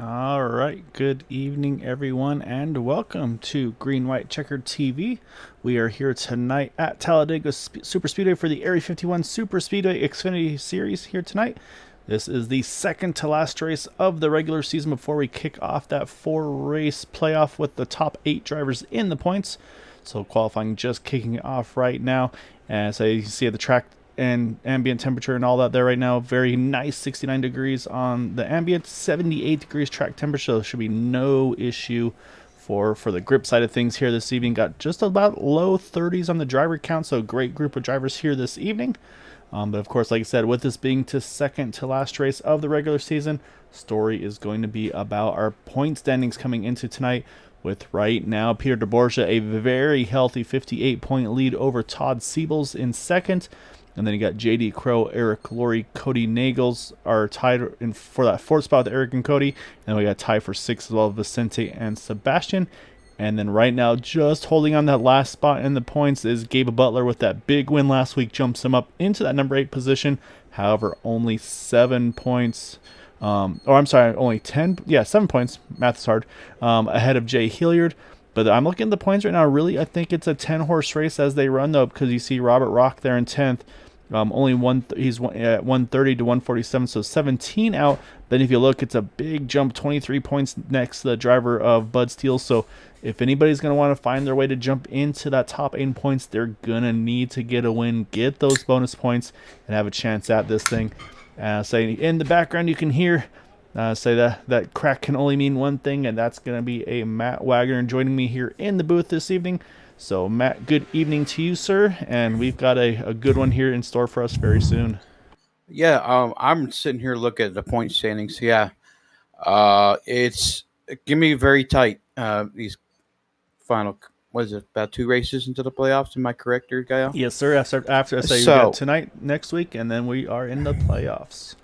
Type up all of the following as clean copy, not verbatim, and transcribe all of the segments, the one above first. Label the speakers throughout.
Speaker 1: All right, good evening, everyone, and welcome to Green White Checkered TV. We are here tonight at Talladega Superspeedway for the Area 51 Superspeedway Xfinity Series here tonight. This is the second to last race of the regular season before we kick off that four-race playoff with the top 8 drivers in the points. So qualifying just kicking off right now. And so you can see the track and ambient temperature and all that there right now. Very nice 69 degrees on the ambient, 78 degrees track temperature. So there should be no issue for the grip side of things here this evening. Got just about low 30s on the driver count, so great group of drivers here this evening. But of course, like I said, with this being to second to last race of the regular season, story is going to be about our point standings coming into tonight. With right now Peter DeBorgia a very healthy 58-point lead over Todd Siebels in second. And then you got J.D. Crow, Eric Laurie, Cody Nagels are tied in for that fourth spot with Eric and Cody. And then we got tied for sixth as well, Vicente and Sebastian. And then right now, just holding on that last spot in the points is Gabe Butler with that big win last week, jumps him up into that number 8 position. However, only 7 points. Only 10. Yeah, 7 points. Math is hard. Ahead of Jay Hilliard. But I'm looking at the points right now. Really, I think it's a 10-horse race as they run, though, because you see Robert Rock there in 10th. Only he's at 130 to 147, so 17 out. Then if you look, it's a big jump, 23 points next to the driver of Bud Steele. So if anybody's going to want to find their way to jump into that top 8 points, they're going to need to get a win, get those bonus points, and have a chance at this thing. In the background, you can hear say that crack can only mean one thing, and that's going to be a Matt Wagner joining me here in the booth this evening. So, Matt, good evening to you, sir, and we've got a good one here in store for us very soon.
Speaker 2: Yeah, I'm sitting here looking at the point standings. Yeah, it's give me very tight. These final, what is it? About 2 races into the playoffs. Am I correct, here, Gail?
Speaker 1: Yes, sir. After I say we got
Speaker 2: So,
Speaker 1: tonight, next week, and then we are in the playoffs.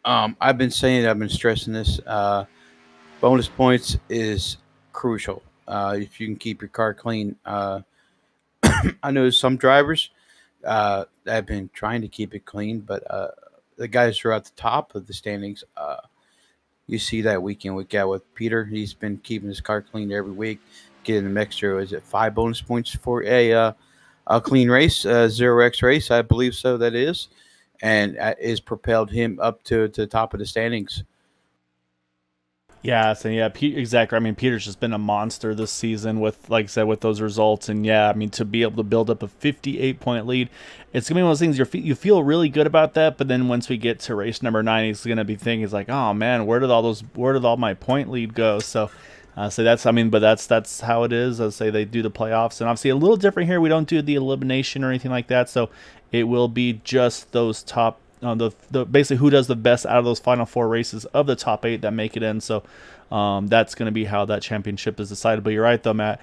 Speaker 2: I've been saying, I've been stressing this. Bonus points is crucial. If you can keep your car clean. I know some drivers have been trying to keep it clean, but the guys who are at the top of the standings, you see that week in, week out with Peter. He's been keeping his car clean every week, getting an extra, is it 5 bonus points for a clean race, 0x race? I believe so, that is. And is propelled him up to the top of the standings.
Speaker 1: Yeah, so yeah, exactly. I mean, Peter's just been a monster this season with, like I said, with those results. And yeah, I mean, to be able to build up a 58-point lead, it's gonna be one of those things you feel really good about that. But then once we get to race number 9, he's gonna be thinking, he's like, oh man, where did all my point lead go? So that's, I mean, but that's how it is. As say they do the playoffs, and obviously a little different here. We don't do the elimination or anything like that, so it will be just those top the basically who does the best out of those final 4 races of the top 8 that make it in. So that's going to be how that championship is decided. But you're right, though, Matt.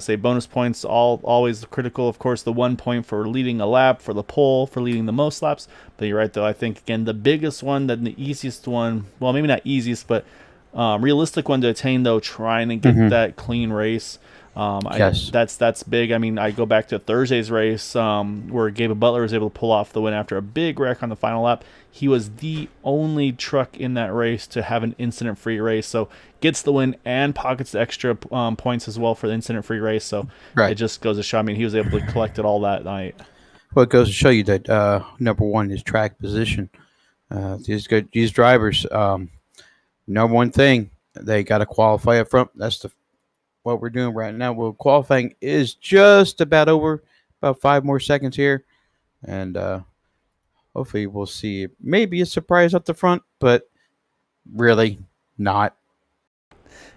Speaker 1: Say bonus points always critical. Of course, the 1 point for leading a lap, for the pole, for leading the most laps. But you're right, though. I think again the biggest one, then the easiest one. Well, maybe not easiest, but realistic one to attain, though, trying to get that clean race.
Speaker 2: Yes.
Speaker 1: That's big. I mean, I go back to Thursday's race where Gabe Butler was able to pull off the win after a big wreck on the final lap. He was the only truck in that race to have an incident-free race, so gets the win and pockets the extra points as well for the incident-free race. So it
Speaker 2: Right.
Speaker 1: just goes to show. I mean, he was able to collect it all that night.
Speaker 2: Well, it goes to show you that number one is track position. These drivers, number one thing, they got to qualify up front. That's what we're doing right now. Well, qualifying is just about over, about 5 more seconds here, and hopefully we'll see maybe a surprise up the front, but really not.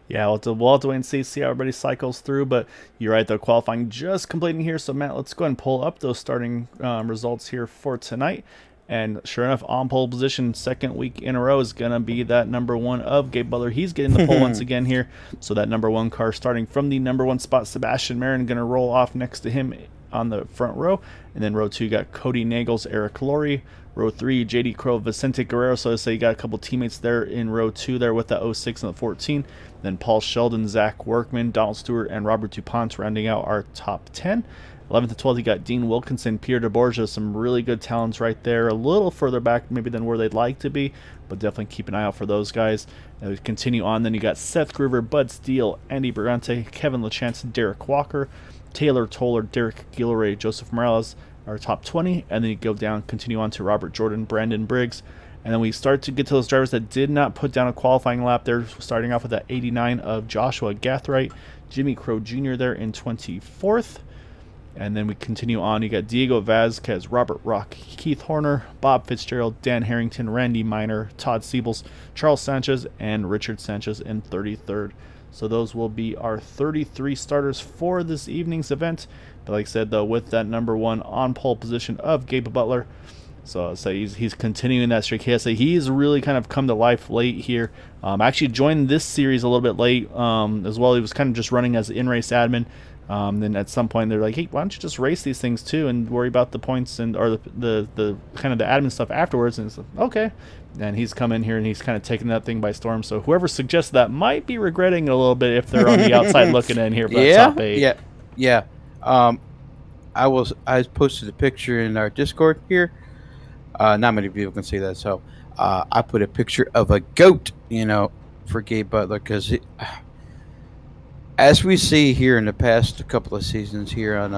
Speaker 1: Yeah, we'll have to wait and see how everybody cycles through. But you're right, though, qualifying just completing here. So, Matt, let's go ahead and pull up those starting results here for tonight. And sure enough, on pole position, second week in a row is going to be that number 1 of Gabe Butler. He's getting the pole once again here. So that number 1 car starting from the number 1 spot, Sebastian Marin, going to roll off next to him on the front row. And then row 2 got Cody Nagels, Eric Laurie. Row 3, J.D. Crow, Vicente Guerrero. So I say you got a couple teammates there in row 2 there with the 06 and the 14. Then Paul Sheldon, Zach Workman, Donald Stewart, and Robert DuPont rounding out our top 10. 11th to 12th, you got Dean Wilkinson, Pierre DeBorgia, some really good talents right there. A little further back maybe than where they'd like to be, but definitely keep an eye out for those guys. And we continue on. Then you got Seth Gruber, Bud Steele, Andy Brigante, Kevin LaChance, Derek Walker, Taylor Toller, Derek Gilroy, Joseph Morales, our top 20. And then you go down, continue on to Robert Jordan, Brandon Briggs. And then we start to get to those drivers that did not put down a qualifying lap. They're starting off with that 89 of Joshua Gathright, Jimmy Crow Jr. there in 24th. And then we continue on. You got Diego Vazquez, Robert Rock, Keith Horner, Bob Fitzgerald, Dan Harrington, Randy Miner, Todd Siebels, Charles Sanchez, and Richard Sanchez in 33rd. So those will be our 33 starters for this evening's event. But like I said, though, with that number one on pole position of Gabe Butler, so I'll say he's continuing that streak. He's really kind of come to life late here. Actually joined this series a little bit late as well. He was kind of just running as in-race admin. Then at some point they're like, hey, why don't you just race these things too and worry about the points and or the kind of the admin stuff afterwards? And it's like, okay. And he's come in here and he's kind of taken that thing by storm. So whoever suggests that might be regretting it a little bit if they're on the outside looking in here for that top 8.
Speaker 2: Yeah. I posted a picture in our Discord here. Not many people can see that, so I put a picture of a goat, for Gabe Butler, because as we see here in the past couple of seasons here on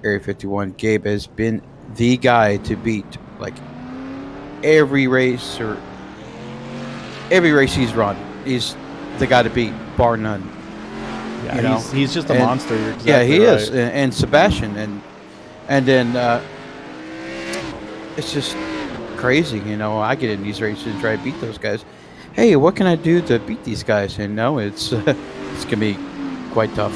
Speaker 2: Area 51, Gabe has been the guy to beat, like every race he's run. He's the guy to beat, bar none.
Speaker 1: Yeah, he's just a monster. You're exactly
Speaker 2: yeah, he
Speaker 1: right.
Speaker 2: is, and Sebastian, and then. It's just crazy, I get in these races and try to beat those guys. Hey, what can I do to beat these guys? And no, it's gonna be quite tough.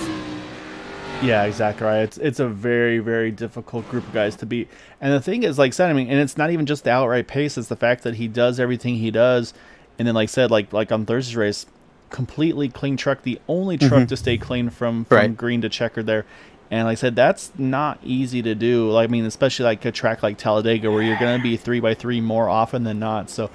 Speaker 1: Yeah, exactly right. It's a very, very difficult group of guys to beat. And the thing is, like I said, and it's not even just the outright pace, it's the fact that he does everything he does. And then, like I said, like on Thursday's race, completely clean truck, the only truck to stay clean from green to checkered there. And like I said, that's not easy to do. Especially like a track like Talladega where you're going to be 3x3 more often than not. So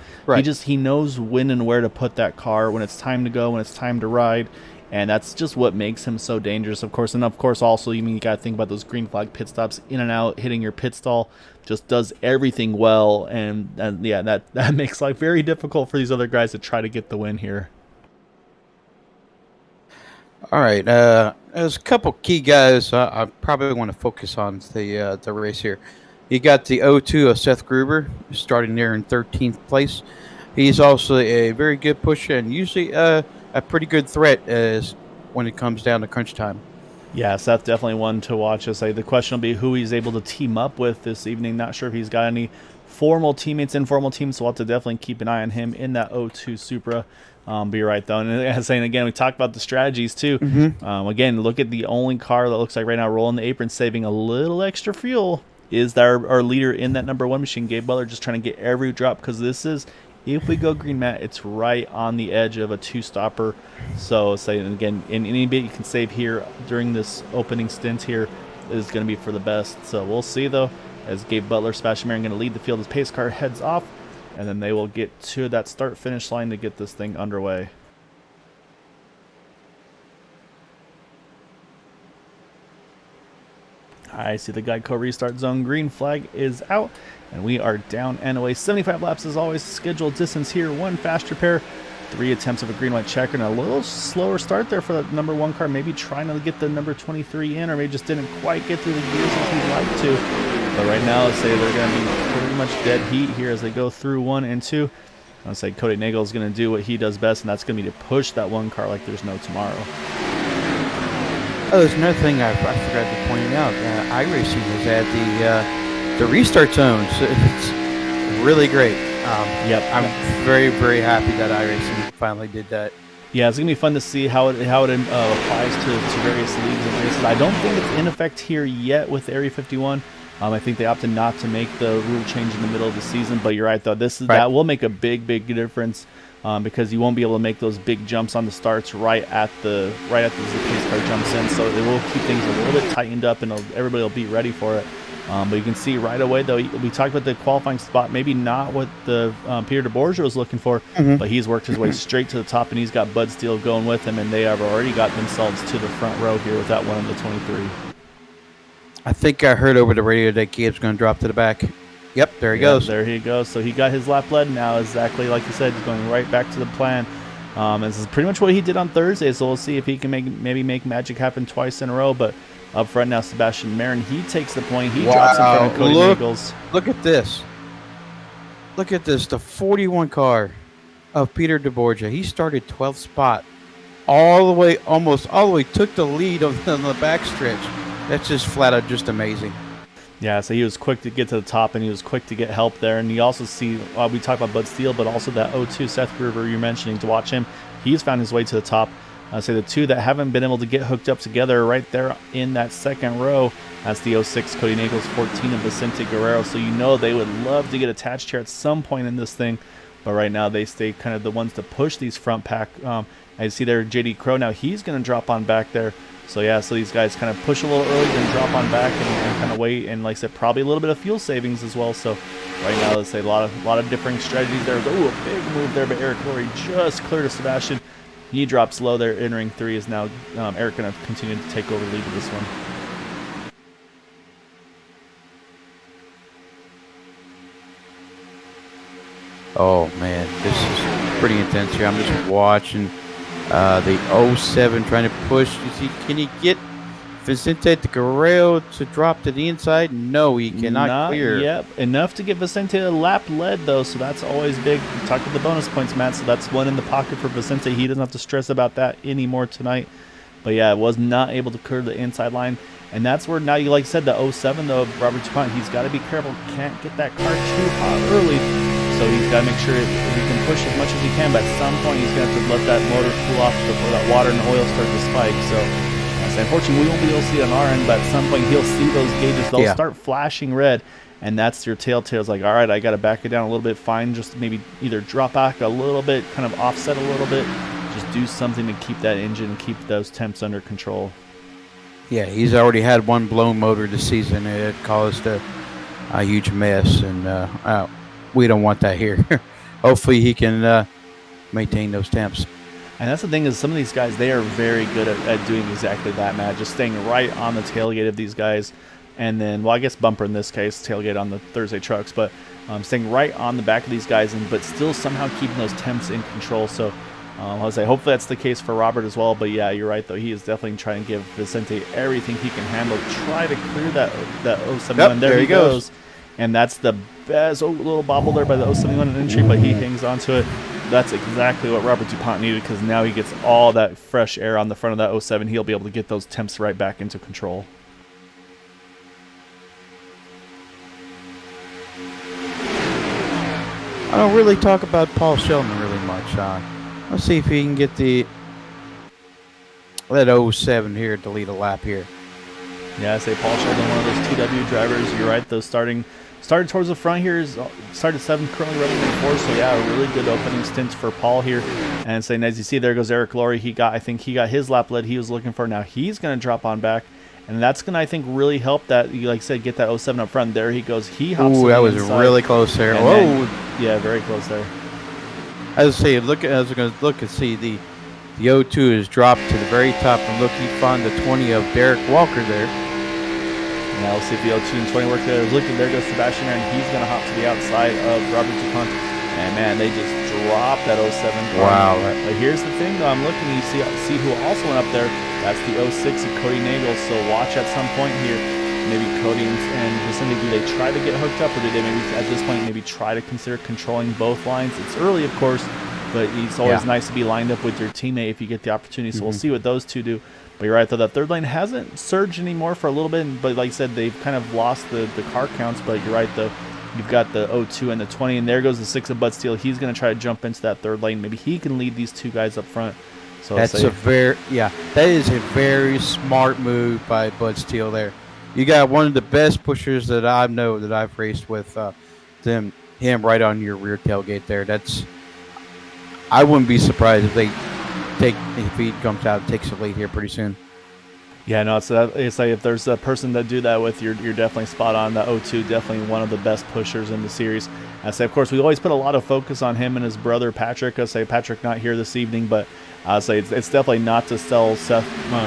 Speaker 1: he knows when and where to put that car, when it's time to go, when it's time to ride. And that's just what makes him so dangerous, of course. And of course, also, you got to think about those green flag pit stops, in and out, hitting your pit stall, just does everything well. And yeah, that makes life very difficult for these other guys to try to get the win here.
Speaker 2: All right, there's a couple key guys I probably want to focus on the race here. You got the 02 of Seth Gruber starting there in 13th place. He's also a very good pusher and usually a pretty good threat when it comes down to crunch time.
Speaker 1: Yeah, Seth definitely one to watch. The question will be who he's able to team up with this evening. Not sure if he's got any formal teammates, informal teams, so we'll have to definitely keep an eye on him in that 02 Supra. But you're right, though. And saying again, we talked about the strategies, too. Again, look at the only car that looks like right now rolling the apron, saving a little extra fuel, is our leader in that number one machine, Gabe Butler, just trying to get every drop, because this is, if we go green, Matt, it's right on the edge of a two-stopper. So, again, in any bit you can save here during this opening stint here is going to be for the best. So we'll see, though, as Gabe Butler, Sebastian Marion going to lead the field as pace car heads off. And then they will get to that start-finish line to get this thing underway. I see the Geico restart zone. Green flag is out. And we are down and away. 75 laps as always. Scheduled distance here. 1 fast repair. 3 attempts of a green-white checker. And a little slower start there for that number 1 car. Maybe trying to get the number 23 in. Or maybe just didn't quite get through the gears as he'd like to. But right now, let's say they're going to be pretty much dead heat here as they go through 1 and 2. I'll say Cody Nagel is going to do what he does best, and that's going to be to push that 1 car like there's no tomorrow.
Speaker 2: Oh, there's another thing I forgot to point out. iRacing has had the restart zone. So it's really great. I'm very, very happy that iRacing finally did that.
Speaker 1: Yeah, it's going to be fun to see how it applies to various leagues and races. I don't think it's in effect here yet with Area 51. I think they opted not to make the rule change in the middle of the season, but you're right, though. That will make a big, big difference because you won't be able to make those big jumps on the starts right at the pace car jumps in. So they will keep things a little bit tightened up, and everybody will be ready for it. But you can see right away, though, we talked about the qualifying spot, maybe not what the Pierre DeBorgia was looking for, but he's worked his way straight to the top, and he's got Bud Steele going with him, and they have already got themselves to the front row here with that one of the 23.
Speaker 2: I think I heard over the radio that Gabe's going to drop to the back. Yep, there he goes.
Speaker 1: There he goes. So he got his lap led now, exactly like you said, he's going right back to the plan. This is pretty much what he did on Thursday, so we'll see if he can maybe make magic happen twice in a row. But up front now, Sebastian Marin, he takes the point. He drops in front of Cody Nichols.
Speaker 2: Look at this. Look at this. The 41 car of Peter DeBorgia. He started 12th spot. Almost all the way, took the lead on the backstretch. That's just flat out just amazing.
Speaker 1: Yeah, so he was quick to get to the top, and he was quick to get help there. And you also see, we talk about Bud Steele, but also that 02 Seth Gruber you're mentioning, to watch him. He's found his way to the top. Say the two that haven't been able to get hooked up together right there in that second row. That's the 06 Cody Nichols, 14 of Vicente Guerrero. So you know they would love to get attached here at some point in this thing. But right now they stay kind of the ones to push these front pack. I see there JD Crow now. He's going to drop on back there. So yeah, so these guys kind of push a little early, then drop on back and kind of wait. And like I said, probably a little bit of fuel savings as well. So right now, let's say a lot of different strategies there. Ooh, a big move there, but Eric Laurie just cleared to Sebastian. He drops low there, entering 3 is now Eric going to continue to take over the lead of this one.
Speaker 2: Oh man, this is pretty intense here. I'm just watching the 07 trying to push. You see, can he get Vicente Guerrero to drop to the inside? No, he cannot clear.
Speaker 1: Yep, enough to get Vicente a lap led though, so that's always big. We talked about the bonus points, Matt, so that's one in the pocket for Vicente. He doesn't have to stress about that anymore tonight. But yeah, was not able to clear the inside line. And that's where now, you like said, the 07 though, Robert DuPont, he's got to be careful. Can't get that car too hot early. So he's got to make sure he can push as much as he can, but at some point he's going to have to let that motor cool off before that water and oil start to spike. So unfortunately, we won't be able to see it on our end, but at some point he'll see those gauges. They'll start flashing red, and that's your telltale. It's like, all right, I got to back it down a little bit, fine, just maybe either drop back a little bit, kind of offset a little bit, just do something to keep that engine and keep those temps under control.
Speaker 2: Yeah, he's already had one blown motor this season. It caused a huge mess, and we don't want that here. Hopefully he can maintain those temps.
Speaker 1: And that's the thing, is some of these guys, they are very good at doing exactly that, Matt. Just staying right on the tailgate of these guys. And then, well, I guess bumper in this case, tailgate on the Thursday trucks. But staying right on the back of these guys, but still somehow keeping those temps in control. So I'll say hopefully that's the case for Robert as well. But yeah, you're right, though. He is definitely trying to give Vicente everything he can handle. Try to clear that 071.
Speaker 2: Yep,
Speaker 1: there he goes. And that's the best. Oh, little bobble there by the 071 entry, but he hangs on to it. That's exactly what Robert DuPont needed, because now he gets all that fresh air on the front of that 07. He'll be able to get those temps right back into control.
Speaker 2: I don't really talk about Paul Sheldon really much. Let's see if he can get that 07 here to lead a lap here.
Speaker 1: Yeah, I say Paul Sheldon, one of those 2W drivers. You're right, though, started towards the front here, started 7th, currently running in 4th. So yeah, a really good opening stint for Paul here. And saying, as you see, there goes Eric Laurie. I think he got his lap lead he was looking for. Now he's going to drop on back, and that's going to, I think, really help that, like I said, get that 07 up front. There he goes. He hops.
Speaker 2: Ooh, that was really close there.
Speaker 1: Whoa. Yeah, very close there.
Speaker 2: As I say, look and see the 02 is dropped to the very top, and look, he found the 20 of Derek Walker there.
Speaker 1: Now we'll see if the 02 and 20 work there. Looking, there goes Sebastian Aaron. He's going to hop to the outside of Robert DuPont. And man, they just dropped that 07 car.
Speaker 2: Wow.
Speaker 1: But here's the thing, though. I'm looking, you see who also went up there. That's the 06 of Cody Nagel. So watch at some point here. Maybe Cody and Vicente, do they try to get hooked up, or do they maybe at this point maybe try to consider controlling both lines? It's early, of course, but it's always nice to be lined up with your teammate if you get the opportunity. So we'll see what those two do. But you're right, though, that third lane hasn't surged anymore for a little bit. But like I said, they've kind of lost the car counts. But you're right, though. You've got the 02 and the 20. And there goes the 6 of Bud Steele. He's going to try to jump into that third lane. Maybe he can lead these two guys up front. So
Speaker 2: that is a very smart move by Bud Steele there. You got one of the best pushers that I know that I've raced with, him right on your rear tailgate there. I wouldn't be surprised if he comes out and takes the lead here pretty soon.
Speaker 1: Yeah, no, it's like if there's a person that do that with, you're definitely spot on. The O2 definitely one of the best pushers in the series. I say, of course, we always put a lot of focus on him and his brother Patrick. I say Patrick not here this evening, but I say it's definitely not to sell Seth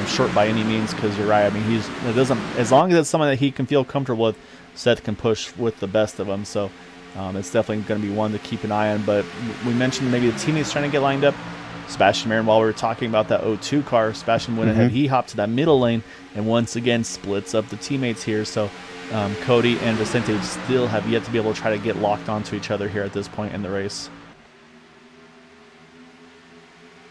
Speaker 1: short by any means, because you're right. I mean, it doesn't, as long as it's someone that he can feel comfortable with, Seth can push with the best of them. So it's definitely going to be one to keep an eye on. But we mentioned maybe the teammates trying to get lined up. Sebastian Marin, while we were talking about that O2 car, Sebastian went ahead. He hopped to that middle lane and once again splits up the teammates here. So Cody and Vicente still have yet to be able to try to get locked onto each other here at this point in the race.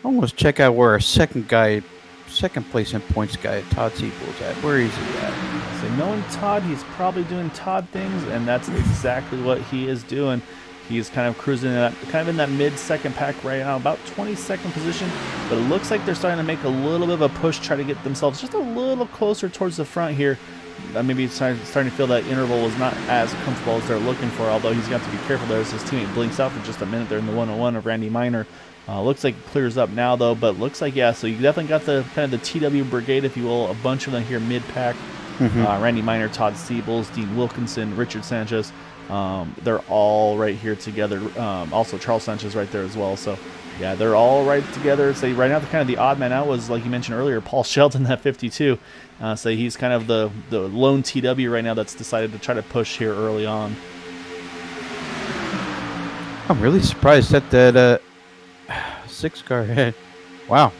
Speaker 2: Almost check out where our second place in points guy, Todd Siebel's at. Where is he at?
Speaker 1: So knowing Todd, he's probably doing Todd things, and that's exactly what he is doing. He's kind of cruising in that mid-second pack right now, about 22nd position. But it looks like they're starting to make a little bit of a push, try to get themselves just a little closer towards the front here. Maybe starting to feel that interval was not as comfortable as they're looking for, although he's got to be careful there as his teammate blinks out for just a minute there in the 101 of Randy Minor. Looks like it clears up now, though, but looks like, yeah, so you definitely got the kind of the TW brigade, if you will, a bunch of them here mid-pack. Randy Minor, Todd Siebels, Dean Wilkinson, Richard Sanchez. They're all right here together. Also, Charles Sanchez right there as well. So, yeah, they're all right together. So right now, the odd man out was, like you mentioned earlier, Paul Shelton at 52. So he's kind of the lone TW right now that's decided to try to push here early on.
Speaker 2: I'm really surprised that 6-car head. Wow,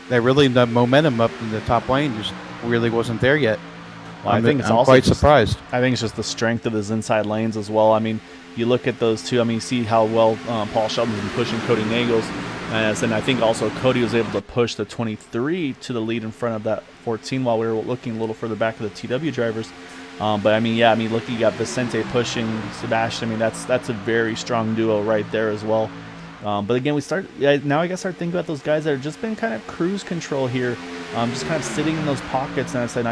Speaker 2: the momentum up in the top lane just really wasn't there yet.
Speaker 1: Well, I'm also
Speaker 2: quite surprised.
Speaker 1: I think it's just the strength of his inside lanes as well. I mean, you look at those two. I mean, you see how well Paul Shelton's been pushing Cody Nagels. And I think also Cody was able to push the 23 to the lead in front of that 14 while we were looking a little further back at the TW drivers. But I mean, yeah, look, you got Vicente pushing Sebastian. I mean, that's a very strong duo right there as well. But again, now I gotta start thinking about those guys that have just been kind of cruise control here, just kind of sitting in those pockets. And I said,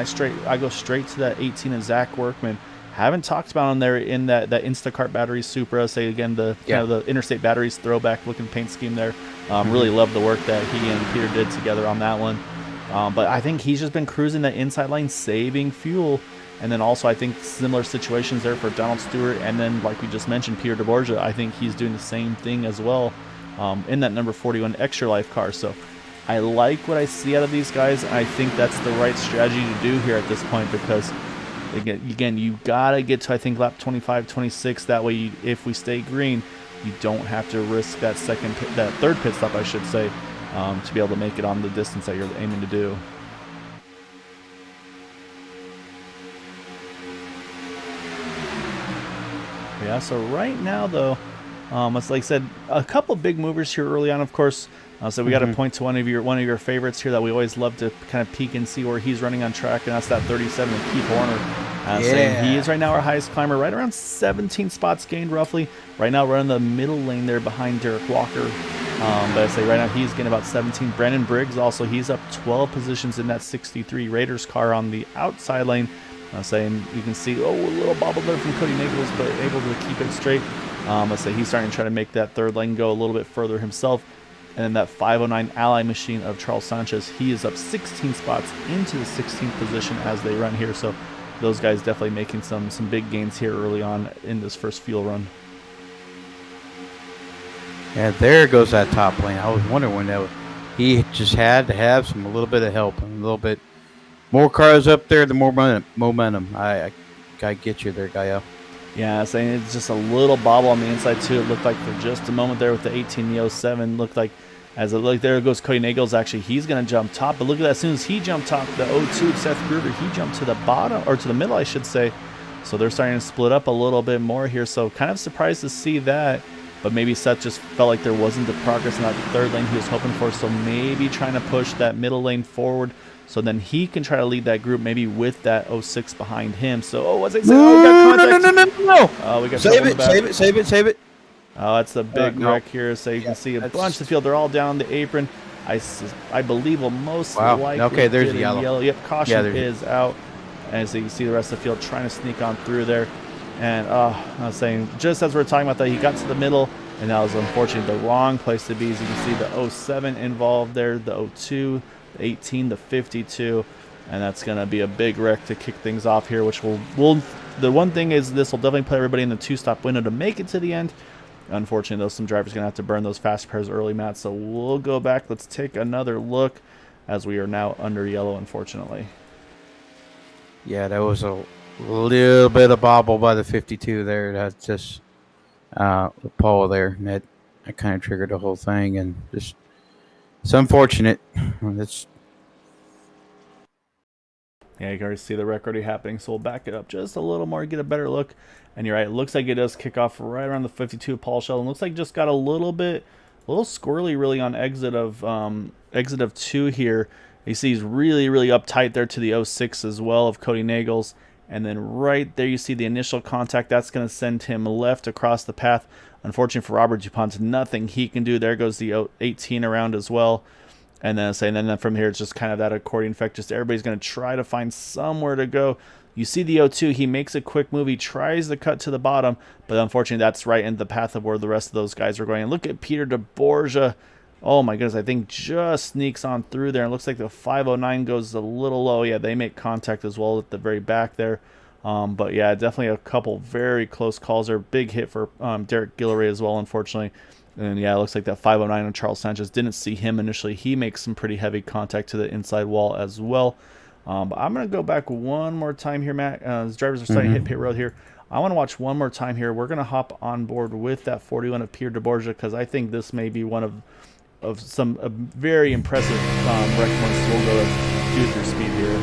Speaker 1: I go straight to that 18 of Zach Workman. Haven't talked about him there in that Instacart battery Supra. Say again, kind of the Interstate Batteries throwback looking paint scheme there. Really love the work that he and Peter did together on that one. But I think he's just been cruising that inside lane, saving fuel. And then also I think similar situations there for Donald Stewart. And then, like we just mentioned, Peter DeBorgia, I think he's doing the same thing as well in that number 41 Extra Life car. So I like what I see out of these guys. I think that's the right strategy to do here at this point, because again, you got to get to, I think, lap 25, 26. That way, if we stay green, you don't have to risk that third pit stop, I should say, to be able to make it on the distance that you're aiming to do. Yeah, so right now, though, it's like I said, a couple big movers here early on, of course. So we got to point to one of your favorites here that we always love to kind of peek and see where he's running on track, and that's that 37 of Keith Horner. Saying he is right now our highest climber, right around 17 spots gained roughly. Right now running the middle lane there behind Derek Walker. But I say right now he's getting about 17. Brandon Briggs also, he's up 12 positions in that 63 Raiders car on the outside lane. Saying you can see, a little bobble there from Cody Nagels, but able to keep it straight. Let's say he's starting to try to make that third lane go a little bit further himself. And then that 509 Ally machine of Charles Sanchez, he is up 16 spots into the 16th position as they run here. So those guys definitely making some big gains here early on in this first fuel run.
Speaker 2: Yeah, there goes that top lane. I was wondering when he just had to have a little bit of help and a little bit more cars up there, the more momentum. I get you there, Gaio.
Speaker 1: Yeah, saying it's just a little bobble on the inside too. It looked like for just a moment there with the 18 the 07, looked like there goes Cody Nagels. Actually, he's going to jump top, but look at that. As soon as he jumped top, the 02 Seth Gruber, he jumped to the bottom, or to the middle, I should say. So they're starting to split up a little bit more here. So kind of surprised to see that, but maybe Seth just felt like there wasn't the progress in that third lane he was hoping for. So maybe trying to push that middle lane forward, so then he can try to lead that group, maybe with that 06 behind him. So, what's it say? We got contact.
Speaker 2: No.
Speaker 1: We got
Speaker 2: save it.
Speaker 1: Oh, that's a big wreck here. So you can see a bunch of the field. They're all down the apron. I believe will most likely.
Speaker 2: Okay, there's the yellow.
Speaker 1: Yep, caution is out. And so you can see the rest of the field trying to sneak on through there. And I was saying, just as we're talking about that, he got to the middle, and that was unfortunately the wrong place to be. As you can see, the 07 involved there, the 02. 18, the 52, and that's going to be a big wreck to kick things off here, which will the one thing is this will definitely put everybody in the 2-stop window to make it to the end. Unfortunately, though, some drivers are going to have to burn those fast pairs early, Matt, so we'll go back. Let's take another look as we are now under yellow, unfortunately.
Speaker 2: Yeah, that was a little bit of bobble by the 52 there. That's just the pole there. That kind of triggered the whole thing, and just it's unfortunate. That's
Speaker 1: Yeah, you can already see the wreck already happening, so we'll back it up just a little more, get a better look. And you're right, it looks like it does kick off right around the 52 Paul Sheldon. Looks like just got a little squirrely really on exit of 2 here. You see he's really, really uptight there to the 06 as well of Cody Nagels. And then right there you see the initial contact. That's going to send him left across the path. Unfortunately for Robert DuPont, nothing he can do. There goes the 18 around as well. And then from here, it's just kind of that accordion effect. Just everybody's going to try to find somewhere to go. You see the 02, he makes a quick move. He tries to cut to the bottom, but unfortunately that's right in the path of where the rest of those guys are going. And look at Peter DeBorgia. Oh my goodness, I think just sneaks on through there. It looks like the 509 goes a little low. Yeah, they make contact as well at the very back there. But yeah, definitely a couple very close calls there. Big hit for Derek Guillory as well, unfortunately. And yeah, it looks like that 509 on Charles Sanchez. Didn't see him initially. He makes some pretty heavy contact to the inside wall as well. But I'm going to go back one more time here, Matt. As drivers are starting to hit pit road here. I want to watch one more time here. We're going to hop on board with that 41 of Peter DeBorgia because I think this may be one of some very impressive wreck points. We'll go to through speed here.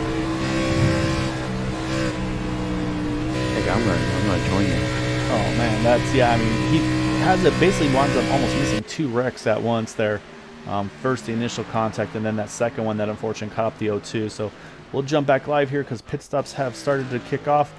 Speaker 2: Hey, I'm gonna join you.
Speaker 1: Oh man, that's I mean, he has it basically winds up almost missing 2 wrecks at once there. First the initial contact, and then that second one that unfortunately caught up the 02. So we'll jump back live here because pit stops have started to kick off.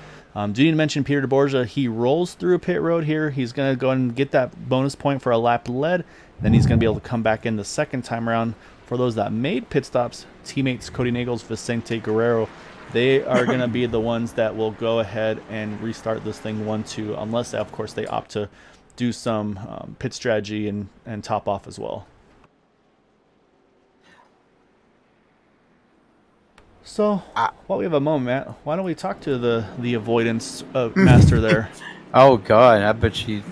Speaker 1: Do you mention Peter DeBorgia? He rolls through pit road here. He's going to go and get that bonus point for a lap led. Then he's going to be able to come back in the second time around. For those that made pit stops, teammates Cody Nagels, Vicente Guerrero, they are going to be the ones that will go ahead and restart this thing 1-2, unless, of course, they opt to do some pit strategy and top off as well. So, while we have a moment, Matt, why don't we talk to the avoidance master there?
Speaker 2: Oh God, I bet she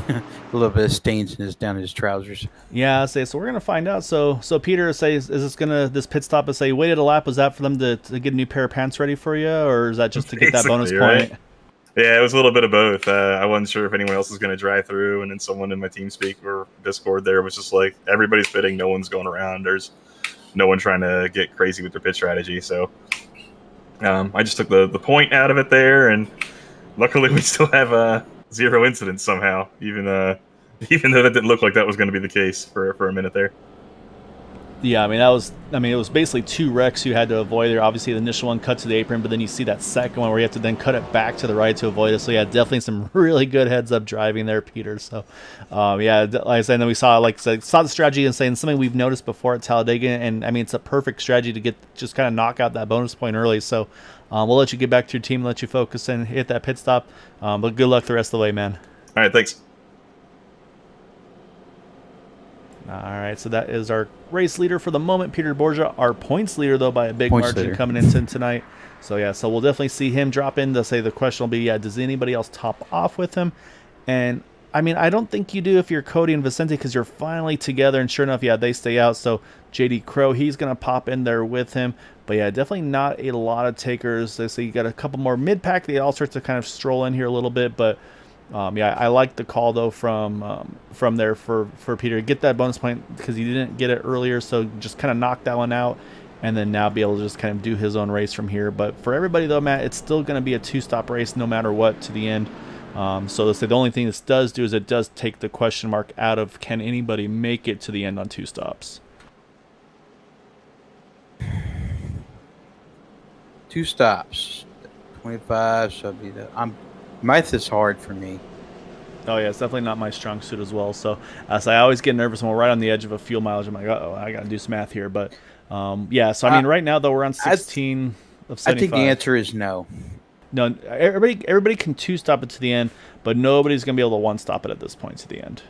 Speaker 2: a little bit of stains down his trousers.
Speaker 1: Yeah, so we're gonna find out. So Peter, is this pit stop is waited a lap? Was that for them to get a new pair of pants ready for you, or is that just to get that bonus point?
Speaker 3: Yeah, it was a little bit of both. I wasn't sure if anyone else was going to drive through, and then someone in my TeamSpeak or Discord there was just like, everybody's pitting, no one's going around. There's no one trying to get crazy with their pit strategy. So I just took the point out of it there, and luckily we still have 0 incidents somehow, even though that didn't look like that was going to be the case for a minute there.
Speaker 1: Yeah, it was basically 2 wrecks you had to avoid there. Obviously, the initial one cut to the apron, but then you see that second one where you have to then cut it back to the right to avoid it. So yeah, definitely some really good heads-up driving there, Peter. So yeah, like I said, and then we saw the strategy and saying something we've noticed before at Talladega, and I mean it's a perfect strategy to just kind of knock out that bonus point early. So we'll let you get back to your team, let you focus and hit that pit stop. But good luck the rest of the way, man.
Speaker 3: All right, thanks.
Speaker 1: All right, so that is our race leader for the moment, Peter Borgia. Our points leader, though, by a big margin coming into tonight. So, yeah, so we'll definitely see him drop in. To say the question will be, does anybody else top off with him? And, I mean, I don't think you do if you're Cody and Vicente because you're finally together. And sure enough, they stay out. So, J.D. Crow, he's going to pop in there with him. But, yeah, definitely not a lot of takers. So, you got a couple more mid-pack. They all start to kind of stroll in here a little bit, but I like the call though from there for Peter. Get that bonus point because he didn't get it earlier, so just kind of knock that one out, and then now be able to just kind of do his own race from here. But for everybody though, Matt, it's still going to be a 2-stop race no matter what to the end. So let's say the only thing this does do is it does take the question mark out of can anybody make it to the end on 2 stops.
Speaker 2: 2 stops, 25. So be the math is hard for me.
Speaker 1: Oh yeah, it's definitely not my strong suit as well. So I always get nervous when we're right on the edge of a fuel mileage. I'm like, uh-oh, I got to do some math here. But yeah, so I mean, right now though we're on 16 of 75.
Speaker 2: I think the answer is no.
Speaker 1: No, everybody can 2-stop it to the end, but nobody's gonna be able to 1-stop it at this point to the end.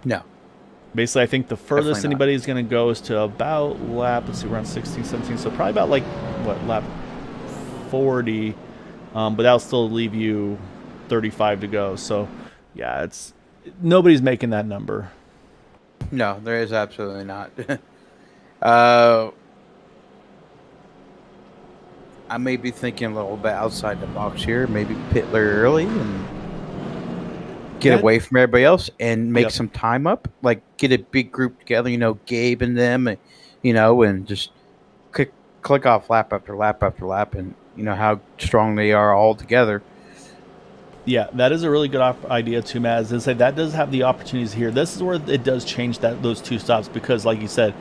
Speaker 2: No.
Speaker 1: Basically, I think the furthest
Speaker 2: Definitely not.
Speaker 1: anybody's going to go is to about lap, let's see, we're on 16, 17, so probably about, like, what, lap 40, but that'll still leave you 35 to go. So, yeah, nobody's making that number.
Speaker 2: No, there is absolutely not. uh, I may be thinking a little bit outside the box here. Maybe pit early and get away from everybody else and make some time up. Like get a big group together. Gabe and them, and just click off lap after lap after lap, and how strong they are all together.
Speaker 1: Yeah, that is a really good idea too, Matt. As I say, that does have the opportunities here. This is where it does change those two stops because, like you said,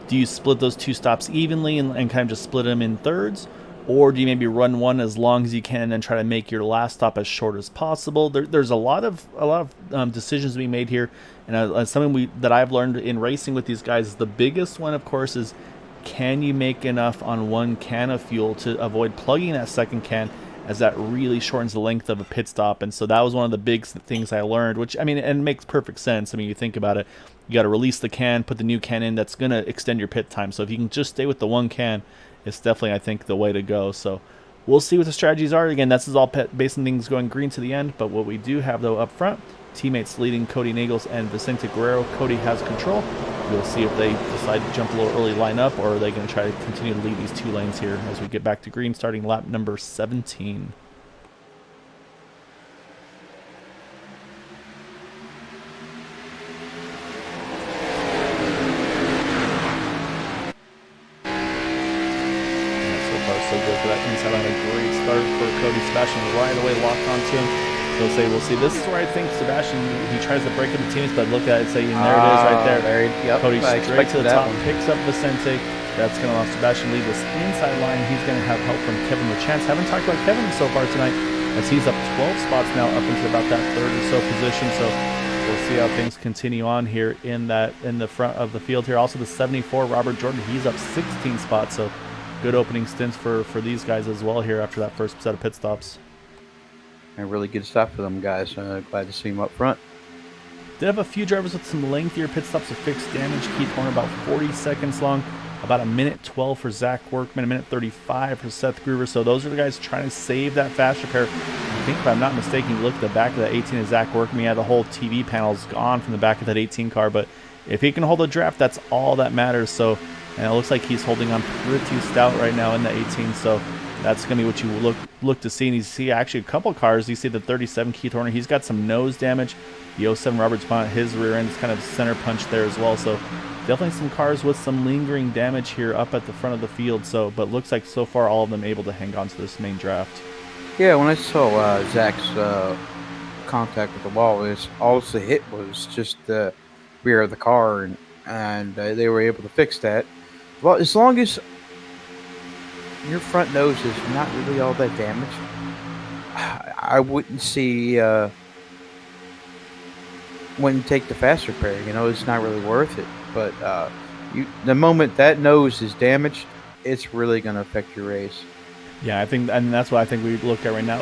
Speaker 1: do you split those two stops evenly and kind of just split them in thirds, or do you maybe run one as long as you can and then try to make your last stop as short as possible? There's a lot of decisions to be made here, and something that I've learned in racing with these guys. The biggest one, of course, is can you make enough on one can of fuel to avoid plugging that second can, as that really shortens the length of a pit stop. And so that was one of the big things I learned, which, I mean, and it makes perfect sense. I mean, you think about it, you got to release the can, put the new can in, that's going to extend your pit time. So if you can just stay with the one can, it's definitely, I think, the way to go. So we'll see what the strategies are. Again, this is all based on things going green to the end, but what we do have, though, up front, teammates leading Cody Nagels and Vicente Guerrero. Cody has control. We'll see if they decide to jump a little early lineup, or are they going to try to continue to lead these two lanes here as we get back to green, starting lap number 17. So good for that inside on. A great start for Cody. Sebastian right away locked onto him. We'll see. This is where I think Sebastian, he tries to break up the teams, but look at it, say, and there it is right there.
Speaker 2: Yep,
Speaker 1: Cody straight to the top,
Speaker 2: one.
Speaker 1: picks up Vicente. That's going to allow Sebastian lead this inside line. He's going to have help from Kevin LaChance. Haven't talked about Kevin so far tonight, as he's up 12 spots now, up into about that third or so position. So we'll see how things continue on here in the front of the field here. Also the 74, Robert Jordan, he's up 16 spots. So good opening stints for these guys as well here after that first set of pit stops.
Speaker 2: And really good stuff for them guys. Glad to see them up front.
Speaker 1: Did have a few drivers with some lengthier pit stops to fix damage. Keith Horner about 40 seconds long. About a minute 12 for Zach Workman, a minute 35 for Seth Gruber. So those are the guys trying to save that fast repair. I think, if I'm not mistaken, you look at the back of that 18 of Zach Workman, he had the whole TV panels gone from the back of that 18 car. But if he can hold a draft, that's all that matters. So, and it looks like he's holding on pretty stout right now in the 18. So that's going to be what you look to see. And you see actually a couple cars. You see the 37 Keith Horner. He's got some nose damage. The 07 Roberts Bont, his rear end is kind of center punch there as well. So definitely some cars with some lingering damage here up at the front of the field. So, but looks like so far all of them able to hang on to this main draft.
Speaker 2: Yeah, when I saw Zach's contact with the wall, all the hit was just the rear of the car, and they were able to fix that. Well, as long as your front nose is not really all that damaged, I wouldn't see when you take the fast repair. It's not really worth it. But the moment that nose is damaged, it's really going to affect your race. Yeah,
Speaker 1: I think, and that's what I think we look at right now.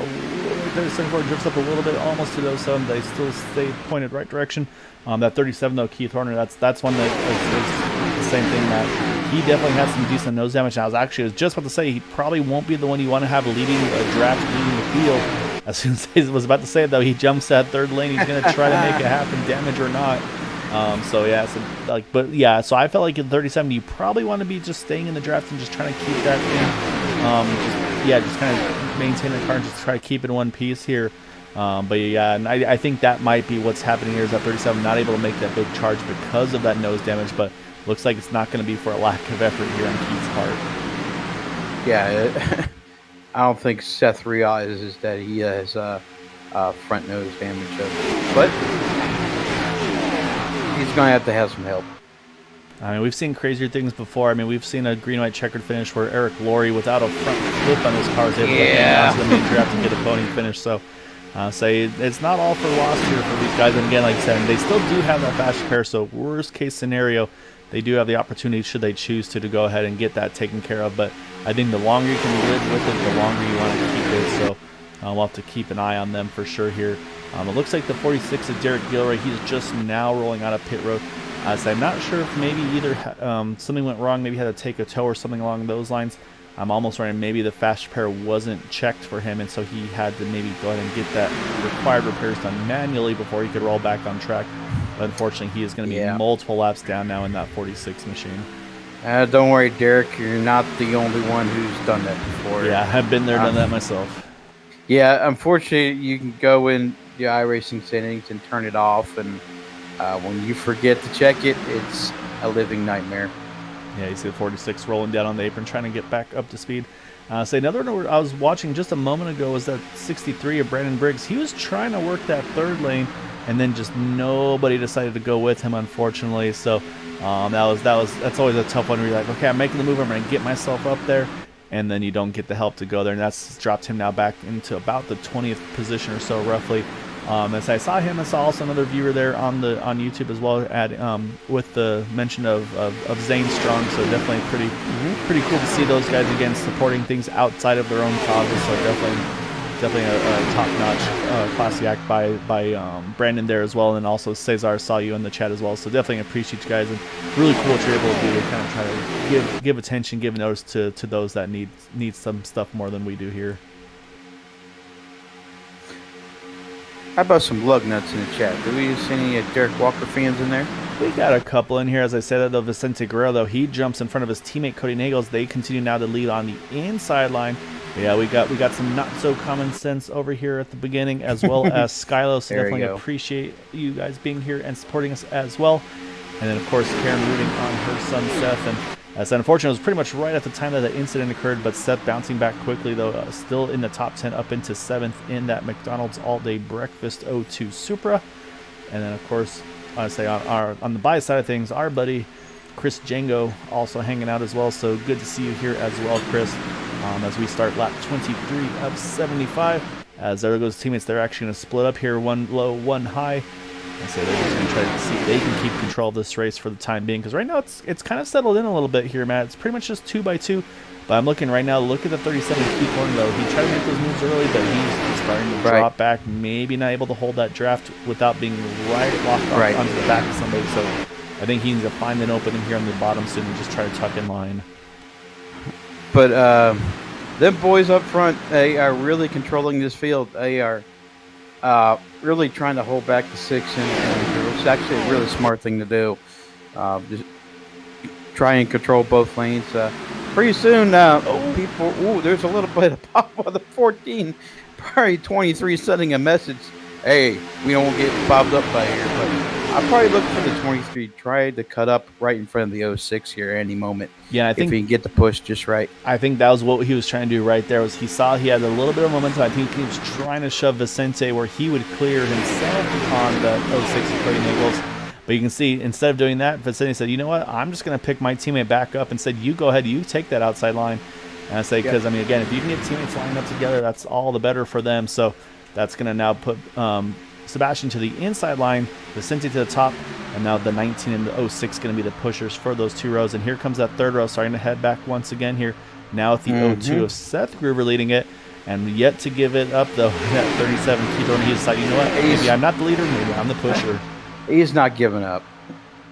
Speaker 1: The 74 drifts up a little bit, almost to those 7. They still stay pointed right direction. That 37 though, Keith Horner, that's one that is the same thing. That he definitely has some decent nose damage. And I was just about to say he probably won't be the one you want to have leading a draft, leading the field. As soon as I was about to say it though, he jumps that third lane. He's going to try to make it happen, damage or not. So I felt like in 37, you probably want to be just staying in the draft and just trying to keep that in. Just kind of maintain the car and just try to keep it in one piece here. And I think that might be what's happening here is that 37 not able to make that big charge because of that nose damage, but looks like it's not going to be for a lack of effort here on Keith's part.
Speaker 2: Yeah, I don't think Seth realizes that he has front nose damage, but he's going to have some help.
Speaker 1: I mean, we've seen crazier things before. I mean, we've seen a green-white checkered finish where Eric Laurie, without a front flip on his car, is able to hang on to the main draft and get a podium finish. So, it's not all for loss here for these guys. And again, like I said, they still do have that fast repair. So, worst-case scenario, they do have the opportunity, should they choose to go ahead and get that taken care of. But I think the longer you can live with it, the longer you want to keep it. So, we'll have to keep an eye on them for sure here. It looks like the 46 of Derek Gilroy, he's just now rolling out of pit road. So I'm not sure if maybe either something went wrong, maybe had to take a tow or something along those lines. I'm almost wondering maybe the fast repair wasn't checked for him, and so he had to maybe go ahead and get that required repairs done manually before he could roll back on track. But unfortunately, he is going to be multiple laps down now in that 46 machine.
Speaker 2: Don't worry, Derek. You're not the only one who's done that before.
Speaker 1: Yeah, I've been there, done that myself.
Speaker 2: Yeah, unfortunately, you can go in the iRacing settings and turn it off, and when you forget to check it, it's a living nightmare.
Speaker 1: Yeah, you see the 46 rolling down on the apron, trying to get back up to speed. Another one I was watching just a moment ago was that 63 of Brandon Briggs. He was trying to work that third lane, and then just nobody decided to go with him, unfortunately. So that's always a tough one where you're like, okay, I'm making the move, I'm going to get myself up there, and then you don't get the help to go there, and that's dropped him now back into about the 20th position or so, roughly. As I saw him, I saw also another viewer there on YouTube as well, with the mention of Zane Strong. So definitely pretty cool to see those guys again supporting things outside of their own causes. So definitely a top-notch classy act by Brandon there as well, and also Cesar saw you in the chat as well. So definitely appreciate you guys, and really cool what you're able to do to kind of try to give attention, give notice to those that need some stuff more than we do here.
Speaker 2: How about some lug nuts in the chat? Do we see any Derek Walker fans in there?
Speaker 1: We got a couple in here. As I said, that though, Vicente Guerrero, though, he jumps in front of his teammate Cody Nagels. They continue now to lead on the inside line. Yeah, we got some not so common sense over here at the beginning, as well as Skylo. So definitely appreciate you guys being here and supporting us as well. And then of course Karen rooting on her son Seth. And as unfortunately, it was pretty much right at the time that the incident occurred, but Seth bouncing back quickly, though, still in the top 10, up into 7th in that McDonald's All-Day Breakfast 02 Supra. And then, of course, I say on the buy side of things, our buddy Chris Django also hanging out as well. So good to see you here as well, Chris, as we start lap 23 of 75. As there goes teammates, they're actually going to split up here, one low, one high. I say they're just going to try to see if they can keep control of this race for the time being, because right now it's kind of settled in a little bit here, Matt. It's pretty much just 2x2, but I'm looking right now. Look at the 37 Keith Horn, though. He tried to make those moves early, but he's starting to drop back, maybe not able to hold that draft without being locked onto the back of somebody. So I think he needs to find an opening here on the bottom soon and just try to tuck in line.
Speaker 2: But them boys up front, they are really controlling this field. They are really trying to hold back the 6, and it's actually a really smart thing to do. Just try and control both lanes. Pretty soon, there's a little bit of pop on the 14, probably 23 sending a message, hey, we don't get popped up by here. But I'll probably look for the 23, try to cut up right in front of the 06 here at any moment.
Speaker 1: Yeah, I think
Speaker 2: if he can get the push just right.
Speaker 1: I think that was what he was trying to do right there. Was he saw he had a little bit of momentum. I think he was trying to shove Vicente where he would clear himself on the 06 of Cody Nagels. But you can see, instead of doing that, Vicente said, you know what, I'm just going to pick my teammate back up and said, you go ahead, you take that outside line. And I say, because, I mean, again, if you can get teammates lined up together, that's all the better for them. So that's going to now put Sebastian to the inside line, Vicente to the top, and now the 19 and the 06 going to be the pushers for those 2 rows. And here comes that 3rd row, starting to head back once again here. Now with the 02 of Seth Gruber leading it, and yet to give it up, though, that 37 Keith Horn, he decided, you know what, maybe I'm not the leader, maybe I'm the pusher.
Speaker 2: He's not giving up.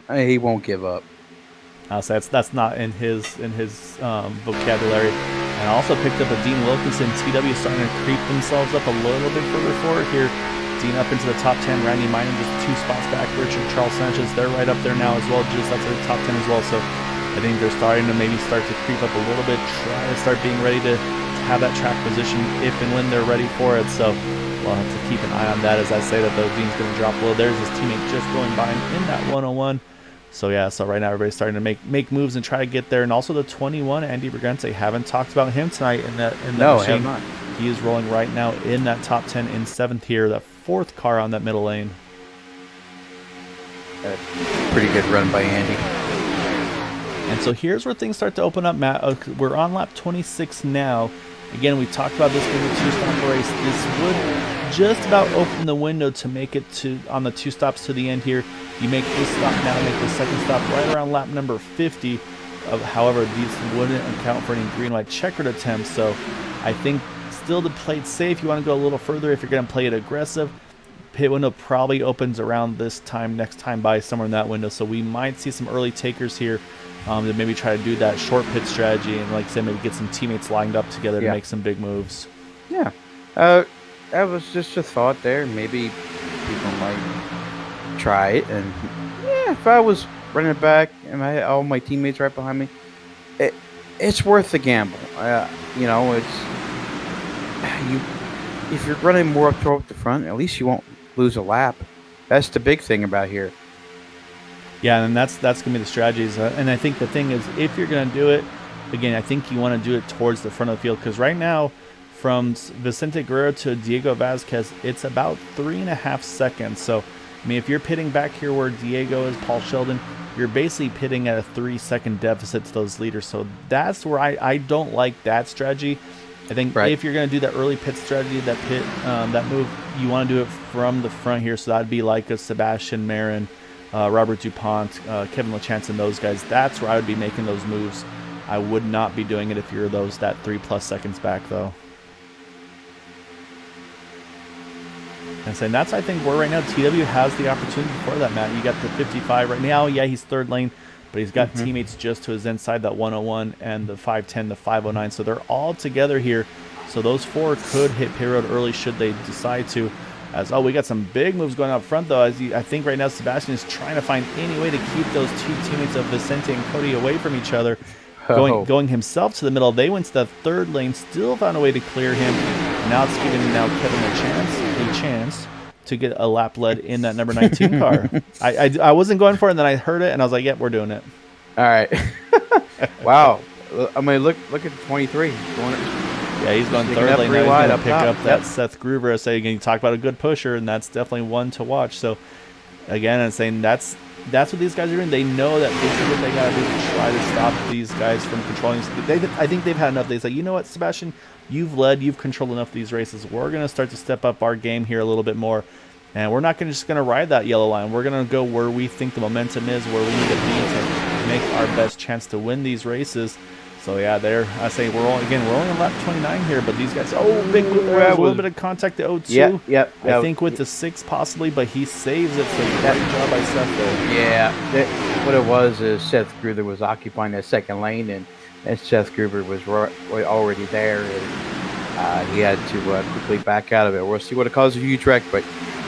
Speaker 2: He won't give up.
Speaker 1: So that's not in his vocabulary. And I also picked up a Dean Wilkinson. TW starting to creep themselves up a little bit further forward here. Dean up into the top 10. Randy Minor just 2 spots back. Richard Charles Sanchez, they're right up there now as well, just outside the top 10 as well. So I think they're starting to maybe start to creep up a little bit, try to start being ready to have that track position if and when they're ready for it. So we'll have to keep an eye on that. As I say that, though, Dean's going to drop low. There's his teammate just going by him in that 101. So yeah, so right now everybody's starting to make moves and try to get there. And also the 21, Andy Brigante, haven't talked about him tonight in that machine.
Speaker 2: Not.
Speaker 1: He is rolling right now in that top 10 in 7th here, that 4th car on that middle lane.
Speaker 2: Pretty good run by Andy.
Speaker 1: And so here's where things start to open up, Matt. We're on lap 26 now. Again, we talked about this being a 2-stop race. This would just about open the window to make it on the 2 stops to the end here. You make this stop now, make the 2nd stop right around lap number 50. However, these wouldn't account for any green-white checkered attempts. So I think still to play it safe, you want to go a little further if you're going to play it aggressive. pit window probably opens around this time next time by, somewhere in that window. So we might see some early takers here to maybe try to do that short pit strategy and, like I said, maybe get some teammates lined up together to make some big moves.
Speaker 2: Yeah. That was just a thought there. Maybe people might try it. And yeah, if I was running back and I had all my teammates right behind me, it's worth the gamble. You know, if you're running more up toward the front, at least you won't lose a lap. That's the big thing about here.
Speaker 1: Yeah, and that's going to be the strategies. And I think the thing is, if you're going to do it, again, I think you want to do it towards the front of the field, because right now, from Vicente Guerrero to Diego Vasquez, it's about 3.5 seconds. So, I mean, if you're pitting back here where Diego is, Paul Sheldon, you're basically pitting at a 3-second deficit to those leaders. So that's where I don't like that strategy. I think if you're going to do that early pit strategy, that move, you want to do it from the front here. So that'd be like a Sebastian Marin, Robert DuPont, Kevin LaChance, and those guys. That's where I would be making those moves. I would not be doing it if you're that 3+ seconds back, though. And saying that's, I think, where right now TW has the opportunity for that, Matt. You got the 55 right now. Yeah, he's third lane, but he's got teammates just to his inside, that 101 and the 510, the 509. So they're all together here. So those four could hit pit road early should they decide to. We got some big moves going up front, though. I think right now Sebastian is trying to find any way to keep those two teammates of Vicente and Cody away from each other. Going himself to the middle. They went to the third lane, still found a way to clear him. Now it's giving Kevin a chance to get a lap lead in that number 19 car. I wasn't going for it, and then I heard it, and I was like, yep, we're doing it.
Speaker 2: All right. Wow. I mean, look at 23.
Speaker 1: Yeah, he's going third lane. He's going to pick up that Seth Gruber. So again, you talk about a good pusher, and that's definitely one to watch. So again, I'm saying that's what these guys are doing. They know that this is what they got to do to try to stop these guys from controlling. I think they've had enough. They say, you know what, Sebastian, you've controlled enough of these races. We're going to start to step up our game here a little bit more, and we're not just going to ride that yellow line. We're going to go where we think the momentum is, where we need to be to make our best chance to win these races. So yeah, I say we're only on lap 29 here, but these guys, big move there, a little bit of contact to 02.
Speaker 2: Yep.
Speaker 1: I think with the 6 possibly, but he saves it. So great job by Seth there.
Speaker 2: Yeah, what it was is Seth Gruber was occupying that second lane, and Seth Gruber was already there, and he had to quickly back out of it. We'll see what it caused a huge wreck, but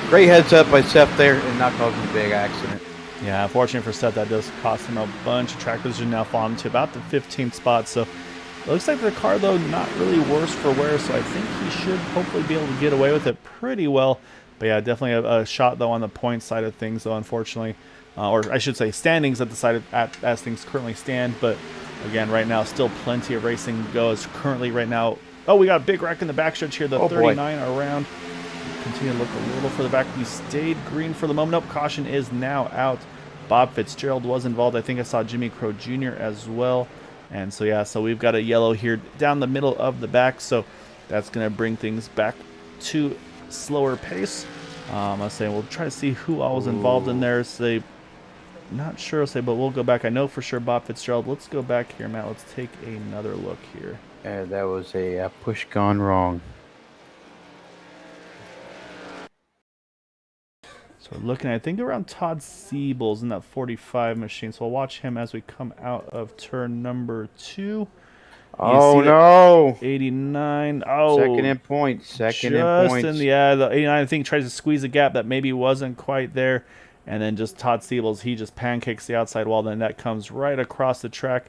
Speaker 2: great heads up by Seth there and not causing a big accident.
Speaker 1: Yeah, unfortunately for Seth, that does cost him a bunch of track position, now falling to about the 15th spot. So it looks like the car, though, not really worse for wear, so I think he should hopefully be able to get away with it pretty well. But yeah, definitely a shot, though, on the point side of things, though, unfortunately. Or I should say standings at the side as things currently stand. But again, right now, still plenty of racing to go. As currently right now, we got a big wreck in the backstretch here, the 39 around. Continue to look a little further back. We stayed green for the moment. Nope, caution is now out. Bob Fitzgerald was involved. I think I saw Jimmy Crow Jr. as well. And so, yeah, so we've got a yellow here down the middle of the back. So that's going to bring things back to slower pace. I say we'll try to see who all was involved in there. Not sure, but we'll go back. I know for sure Bob Fitzgerald. Let's go back here, Matt. Let's take another look here.
Speaker 2: That was a push gone wrong.
Speaker 1: So we're looking at, I think, around Todd Siebel's in that 45 machine. So we'll watch him as we come out of turn number 2.
Speaker 2: Oh, no.
Speaker 1: 89.
Speaker 2: Second in points.
Speaker 1: The 89, I think, tries to squeeze a gap that maybe wasn't quite there. And then just Todd Siebel's, he just pancakes the outside wall. Then that comes right across the track.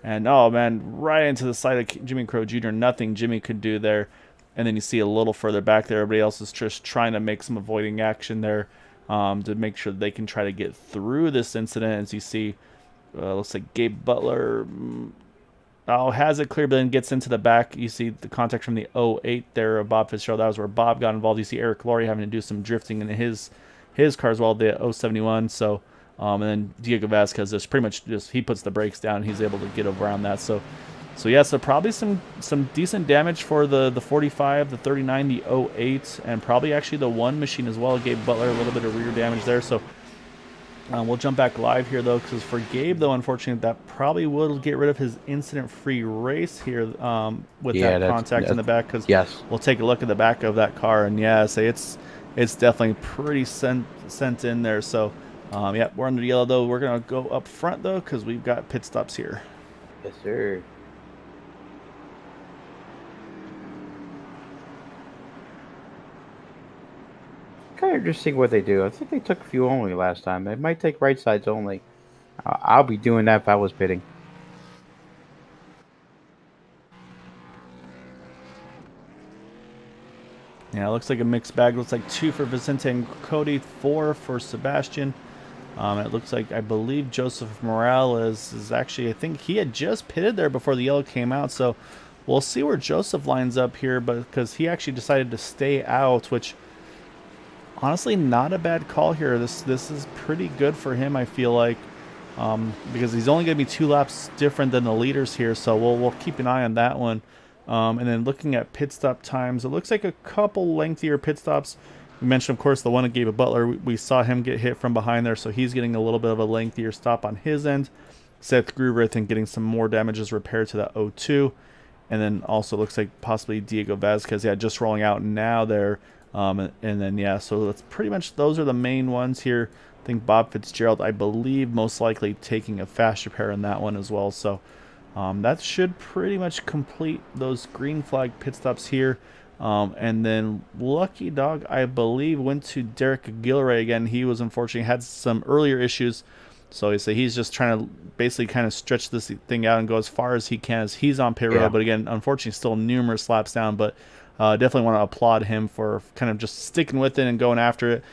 Speaker 1: And, right into the side of Jimmy Crow Jr. Nothing Jimmy could do there. And then you see a little further back there, everybody else is just trying to make some avoiding action there. To make sure they can try to get through this incident. As you see, looks like Gabe Butler has it clear, but then gets into the back. You see the contact from the 08 there of Bob Fitzgerald. That was where Bob got involved. You see Eric Laurie having to do some drifting in his car as well, the 071. So, and then Diego Vasquez just pretty much he puts the brakes down and he's able to get around that. So probably some decent damage for the 45, the 39, the 08, and probably actually the 1 machine as well. Gabe Butler, a little bit of rear damage there. So we'll jump back live here, though, because for Gabe, though, unfortunately, that probably will get rid of his incident-free race here with that contact in the back. Because we'll take a look at the back of that car, and say it's definitely pretty sent in there. So, yeah, we're under yellow though. We're gonna go up front though because we've got pit stops here.
Speaker 2: Yes, sir. Kind of interesting what they do. I think they took fuel only last time. They might take right sides only. I'll be doing that if I was pitting.
Speaker 1: Yeah, it looks like a mixed bag. Looks like 2 for Vicente and Cody, 4 for Sebastian. It looks like, I believe Joseph Morales is actually, I think he had just pitted there before the yellow came out. So we'll see where Joseph lines up here, but because he actually decided to stay out, which honestly not a bad call here. This is pretty good for him, I feel like, because he's only going to be 2 laps different than the leaders here. So we'll keep an eye on that one. And then looking at pit stop times, it looks like a couple lengthier pit stops. We mentioned, of course, the one that Gabe Butler. We saw him get hit from behind there, so he's getting a little bit of a lengthier stop on his end. Seth Gruber, I think, getting some more damages repaired to that 0-2. And then also looks like possibly Diego Vasquez, yeah, just rolling out now there. And then, yeah, so that's pretty much, those are the main ones here. I think Bob Fitzgerald, I believe, most likely taking a fast repair in that one as well. So that should pretty much complete those green flag pit stops here. And then Lucky Dog, I believe, went to Derek Gilray again. He was unfortunately had some earlier issues. So he's just trying to basically kind of stretch this thing out and go as far as he can as he's on pit road. But again, unfortunately, still numerous laps down. But definitely want to applaud him for kind of just sticking with it and going after it.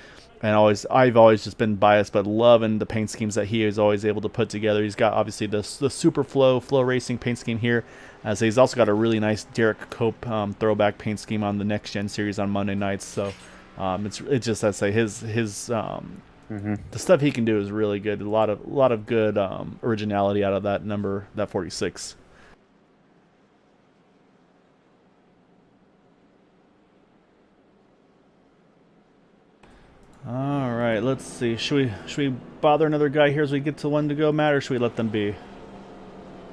Speaker 1: And I've always just been biased, but loving the paint schemes that he is always able to put together. He's got obviously the Super Flow Racing paint scheme here. So he's also got a really nice Derek Cope throwback paint scheme on the Next Gen series on Monday nights. So it's just, I'd say his the stuff he can do is really good. A lot of good originality out of that number, that 46. All right, let's see. Should we bother another guy here as we get to one to go, Matt, or should we let them be?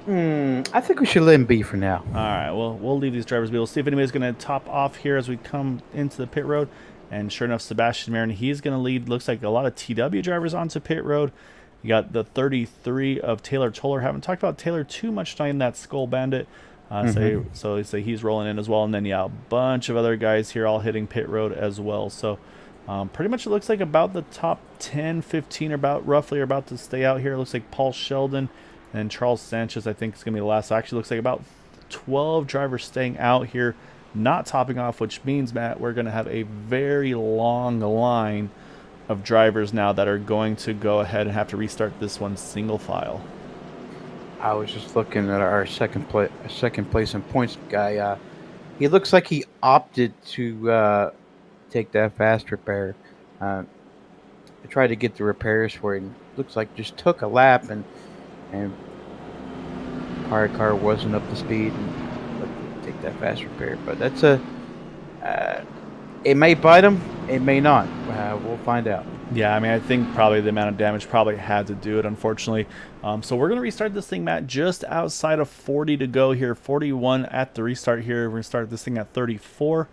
Speaker 2: I think we should let him be for now.
Speaker 1: All right, well, we'll leave these drivers be. We'll see if anybody's going to top off here as we come into the pit road. And sure enough, Sebastian Marin, he's going to lead. Looks like a lot of TW drivers onto pit road. You got the 33 of Taylor Toller. Haven't talked about Taylor too much tonight in that Skull Bandit. So he's rolling in as well. And then, yeah, a bunch of other guys here all hitting pit road as well. So pretty much it looks like about the top 10, 15 are about to stay out here. It looks like Paul Sheldon and Charles Sanchez, I think, is going to be the last. Actually, looks like about 12 drivers staying out here, not topping off, which means, Matt, we're going to have a very long line of drivers now that are going to go ahead and have to restart this one single file.
Speaker 2: I was just looking at our second place in points guy. He looks like he opted to take that fast repair. I tried to get the repairs for it. Looks like just took a lap and car wasn't up to speed and take that fast repair. But that's it may bite him, it may not. We'll find out.
Speaker 1: Yeah, I mean, I think probably the amount of damage probably had to do it, unfortunately. So we're going to restart this thing, Matt, just outside of 40 to go here. 41 at the restart here. We're going to start this thing at 34.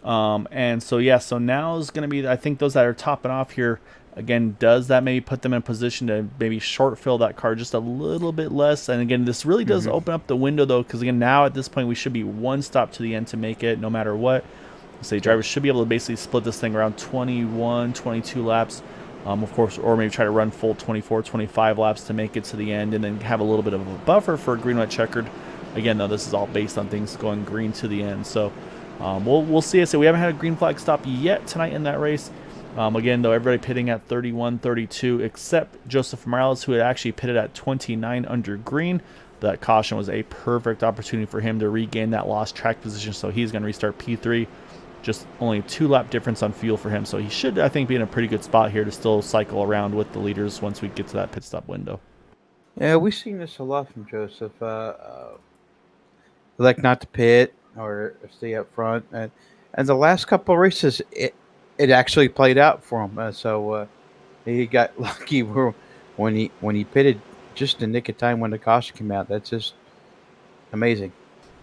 Speaker 1: And so, yeah, so now is going to be, I think those that are topping off here, again, does that maybe put them in a position to maybe short fill that car just a little bit less? And again, this really does open up the window, though, because again, now at this point, we should be one stop to the end to make it no matter what. So drivers should be able to basically split this thing around 21, 22 laps, of course, or maybe try to run full 24, 25 laps to make it to the end and then have a little bit of a buffer for green, white, checkered. Again, though, this is all based on things going green to the end. So we'll see. So we haven't had a green flag stop yet tonight in that race. Again, though, everybody pitting at 31, 32, except Joseph Morales, who had actually pitted at 29 under green. That caution was a perfect opportunity for him to regain that lost track position, so he's going to restart P3. Just only a 2-lap difference on fuel for him, so he should, I think, be in a pretty good spot here to still cycle around with the leaders once we get to that pit stop window.
Speaker 2: Yeah, we've seen this a lot from Joseph. Like not to pit or stay up front, and the last couple of races, it actually played out for him. So he got lucky when he pitted just in the nick of time when the caution came out. That's just amazing.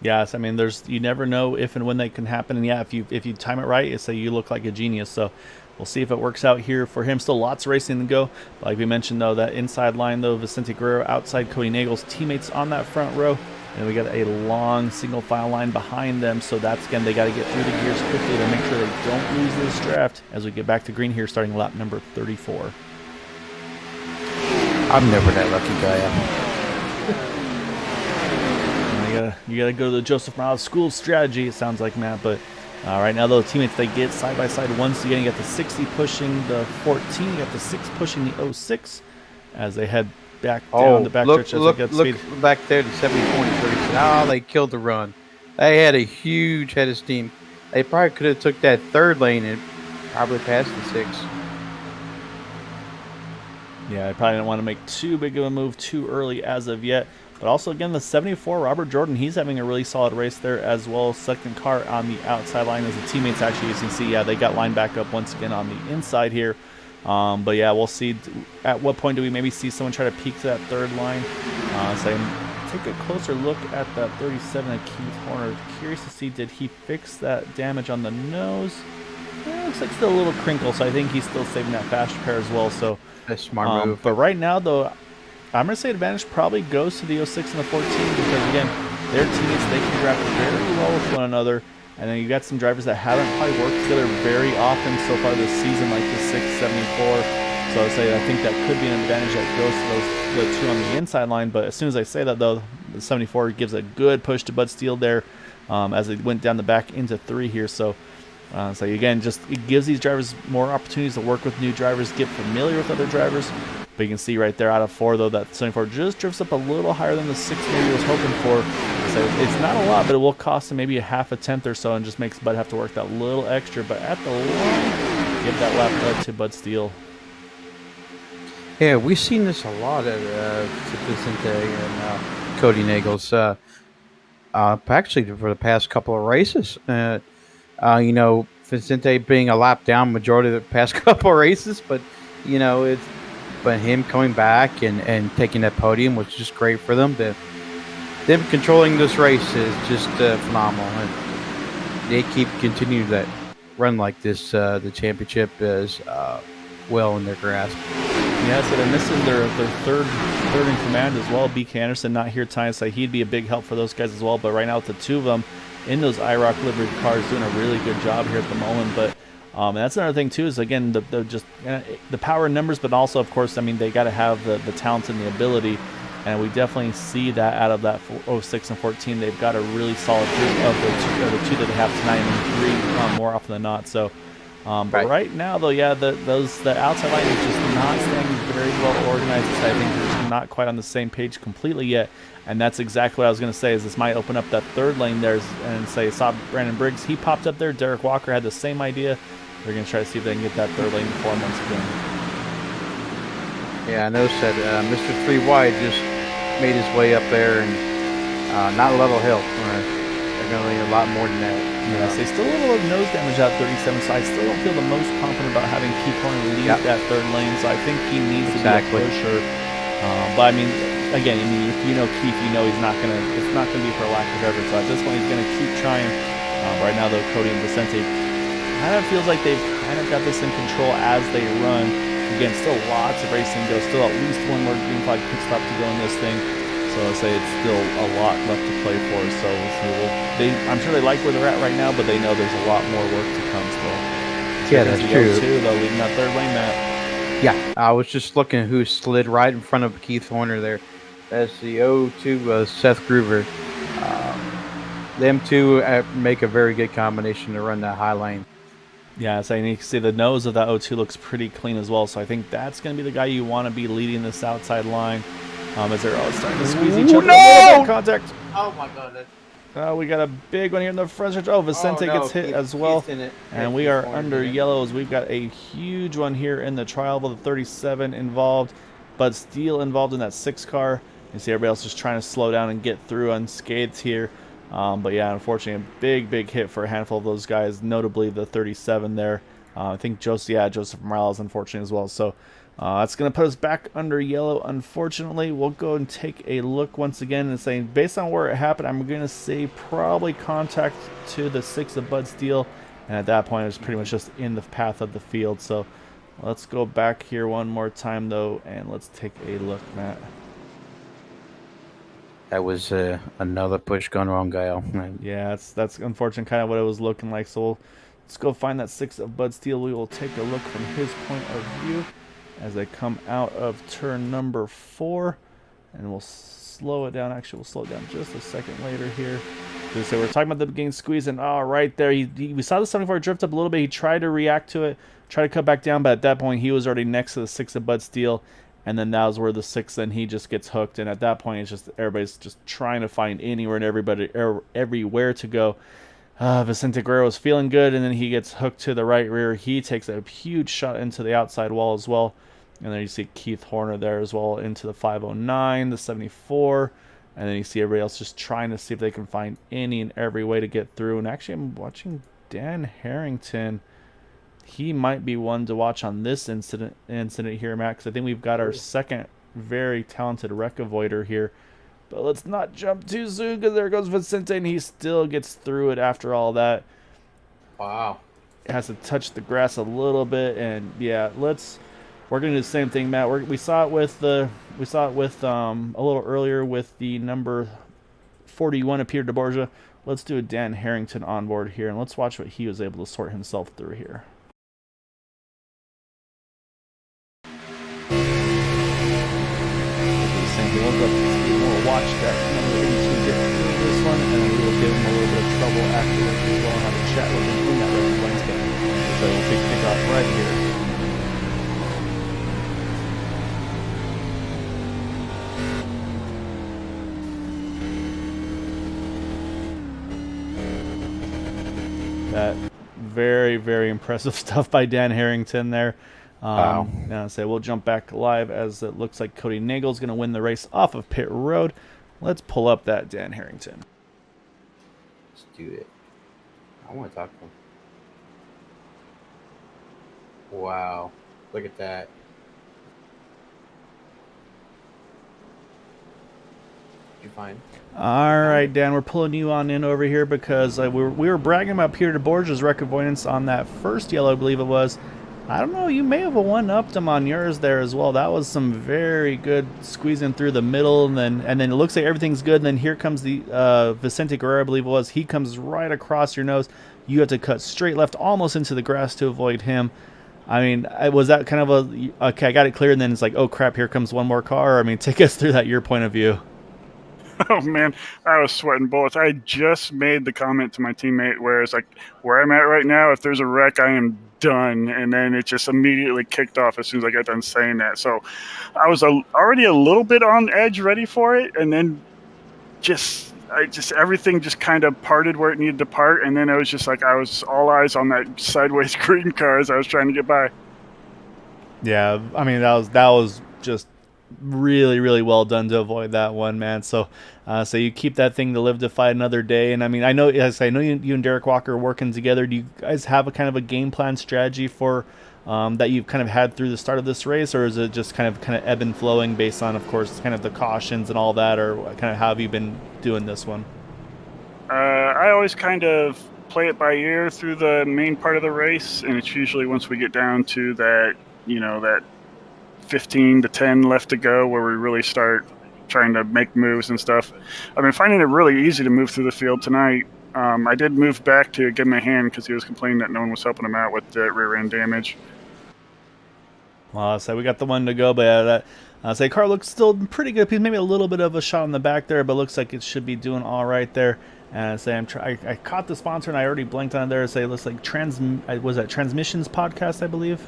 Speaker 1: Yes, I mean, you never know if and when they can happen, and yeah, if you time it right, it's you look like a genius. So we'll see if it works out here for him. Still lots of racing to go. But like we mentioned, though, that inside line, though, Vicente Guerrero outside Cody Nagel's teammates on that front row. And we got a long single file line behind them. So that's, again, they got to get through the gears quickly to make sure they don't lose this draft as we get back to green here, starting lap number 34.
Speaker 2: I'm never that lucky guy.
Speaker 1: You gotta go to the Joseph Morales School of Strategy, it sounds like, Matt. But right now, though, teammates, they get side by side once again. You got the 60 pushing the 14, you got the 6 pushing the 06 as they head back down the back stretch.
Speaker 2: Look back there, the 70-20. Oh, they killed the run. They had a huge head of steam. They probably could have took that third lane and probably passed the 6.
Speaker 1: Yeah, I probably didn't want to make too big of a move too early as of yet. But also, again, the 74, Robert Jordan, he's having a really solid race there as well. Second car on the outside line as the teammates actually, as you can see, yeah, they got lined back up once again on the inside here. But yeah, we'll see at what point do we maybe see someone try to peek to that third line. So take a closer look at that 37 of Keith Horner. Curious to see, did he fix that damage on the nose? It looks like still a little crinkle, so I think he's still saving that fast repair as well. So
Speaker 2: that's a smart move.
Speaker 1: But right now, though, I'm going to say advantage probably goes to the 06 and the 14 because, again, their teammates, they can draft very well with one another. And then you got some drivers that haven't probably worked together very often so far this season, like the 674. So I think that could be an advantage that goes to the two on the inside line. But as soon as I say that, though, the 74 gives a good push to Bud Steele there as it went down the back into 3 here. So again, just it gives these drivers more opportunities to work with new drivers, get familiar with other drivers. But you can see right there out of 4, though, that 74 just drifts up a little higher than the 6 maybe he was hoping for. So it's not a lot, but it will cost him maybe a half a tenth or so and just makes Bud have to work that little extra. But at the line, give that lap to Bud Steele.
Speaker 2: Yeah, we've seen this a lot at Vicente and Cody Nagel's. Actually, for the past couple of races. Vicente being a lap down majority of the past couple of races, but, but him coming back and taking that podium was just great for them. Them controlling this race is just phenomenal. And they keep continuing that run like this. The championship is well in their grasp.
Speaker 1: Yeah, so they're missing their third in command as well. BK Anderson not here tonight, so he'd be a big help for those guys as well. But right now with the two of them in those IROC livery cars doing a really good job here at the moment. But and that's another thing too is, again, the power in numbers, but also, of course, I mean, they got to have the talent and the ability. And we definitely see that out of that 06 and 14. They've got a really solid group of the two that they have tonight, and 3 more often than not. So, but right now, though, yeah, the outside line is just not staying very well organized. So I think they're just not quite on the same page completely yet. And that's exactly what I was going to say, is this might open up that third lane there and saw Brandon Briggs. He popped up there. Derek Walker had the same idea. They're going to try to see if they can get that third lane before him once again.
Speaker 2: Yeah, I noticed that Mr. 3 Wide just made his way up there, and not a little help. They're going to need a lot more than that.
Speaker 1: Yeah, so still a little nose damage out 37, so I still don't feel the most confident about having Keith Horner lead that third lane, so I think he needs to be a pusher. But, I mean, again, if you know Keith, you know it's not going to be for a lack of effort, so at this point he's going to keep trying. Right now, though, Cody and Vicente kind of feels like they've kind of got this in control as they run. Again, still lots of racing to go. Still at least one more green flag pit stop to go in this thing. So I'll say it's still a lot left to play for. So I'm sure they like where they're at right now, but they know there's a lot more work to come still.
Speaker 2: Yeah, that's true.
Speaker 1: Though, leading that third lane, Matt.
Speaker 2: Yeah, I was just looking at who slid right in front of Keith Horner there. That's the 02 Seth Gruber. Them two make a very good combination to run that high lane.
Speaker 1: Yeah, so you can see the nose of that 02 looks pretty clean as well. So I think that's going to be the guy you want to be leading this outside line. As they're all starting to squeeze each other. No! Contact.
Speaker 2: Oh my God.
Speaker 1: We got a big one here in the front stretch. Vicente gets hit as well. And we are under yellows. We've got a huge one here in the trial with the 37 involved. Bud Steele involved in that 6 car. You see everybody else just trying to slow down and get through unscathed here. But yeah, unfortunately, a big hit for a handful of those guys, notably the 37 there. I think Joseph Morales, unfortunately, as well. So It's going to put us back under yellow, unfortunately. We'll go and take a look once again and say, based on where it happened, I'm going to say probably contact to the 6 of Bud Steele. And at that point, it was pretty much just in the path of the field. So let's go back here one more time, though, and let's take a look, Matt.
Speaker 2: That was another push gone wrong, Guile.
Speaker 1: Yeah, that's unfortunate, kind of what it was looking like. So let's go find that 6 of Bud Steele. We will take a look from his point of view as they come out of turn number 4, and we'll slow it down. Actually, we'll slow it down just a second later here. So we're talking about the beginning squeeze, and right there, we saw the 74 drift up a little bit. He tried to react to it, try to cut back down, but at that point, he was already next to the 6 of Bud Steele. And then that was where the 6, then he just gets hooked. And at that point, it's just everybody's just trying to find anywhere and everywhere to go. Vicente Guerrero was feeling good, and then he gets hooked to the right rear. He takes a huge shot into the outside wall as well. And then you see Keith Horner there as well into the 509, the 74. And then you see everybody else just trying to see if they can find any and every way to get through. And actually, I'm watching Dan Harrington. He might be one to watch on this incident here, Matt, because I think we've got our second very talented wreck avoider here. But let's not jump too soon, because there goes Vicente, and he still gets through it after all that.
Speaker 2: Wow.
Speaker 1: It has to touch the grass a little bit, and yeah, we're gonna do the same thing, Matt. We saw it with a little earlier with the number 41 of Peter DeBorgia. Let's do a Dan Harrington on board here, and let's watch what he was able to sort himself through here. We'll watch that number 82 get through this one, and then we will give him a little bit of trouble afterwards as well and have a chat with him in that Red Wednesday. So we'll take kickoff right here. That very, very impressive stuff by Dan Harrington there.
Speaker 2: Wow.
Speaker 1: Now say we'll jump back live as it looks like Cody Nagel's going to win the race off of pit road. Let's pull up that Dan Harrington.
Speaker 2: Let's do it. I want to talk to him. Wow. Look at that. Did you find?
Speaker 1: All right, Dan, we're pulling you on in over here because we were bragging about Peter DeBorge's wreck avoidance on that first yellow, I believe it was. I don't know, you may have one-upped him on yours there as well. That was some very good squeezing through the middle, and then it looks like everything's good, and then here comes the Vicente Guerrero, I believe it was. He comes right across your nose. You have to cut straight left almost into the grass to avoid him. I mean, was that kind of okay, I got it clear, and then it's like, oh crap, here comes one more car? I mean, take us through that, your point of view.
Speaker 4: Oh man, I was sweating bullets. I just made the comment to my teammate where it's like, where I'm at right now, if there's a wreck, I am done. And then it just immediately kicked off as soon as I got done saying that. So I was already a little bit on edge, ready for it, and then everything just kind of parted where it needed to part, and then it was just like I was all eyes on that sideways green car as I was trying to get by.
Speaker 1: Yeah, I mean that was just really, really well done to avoid that one, man. So you keep that thing to live to fight another day. And I mean, I know you and Derek Walker are working together. Do you guys have a kind of a game plan strategy for that you've kind of had through the start of this race, or is it just kind of ebb and flowing based on, of course, kind of the cautions and all that, or kind of how have you been doing this one?
Speaker 4: I always kind of play it by ear through the main part of the race, and it's usually once we get down to that, that 15 to 10 left to go where we really start trying to make moves and stuff. I've been finding it really easy to move through the field tonight. I did move back to give him a hand because he was complaining that no one was helping him out with the rear end damage.
Speaker 1: Well, so we got the one to go, but car looks still pretty good. Maybe a little bit of a shot on the back there, but looks like it should be doing all right there. And I caught the sponsor and I already blinked on it there. It looks like was that Transmissions Podcast, I believe.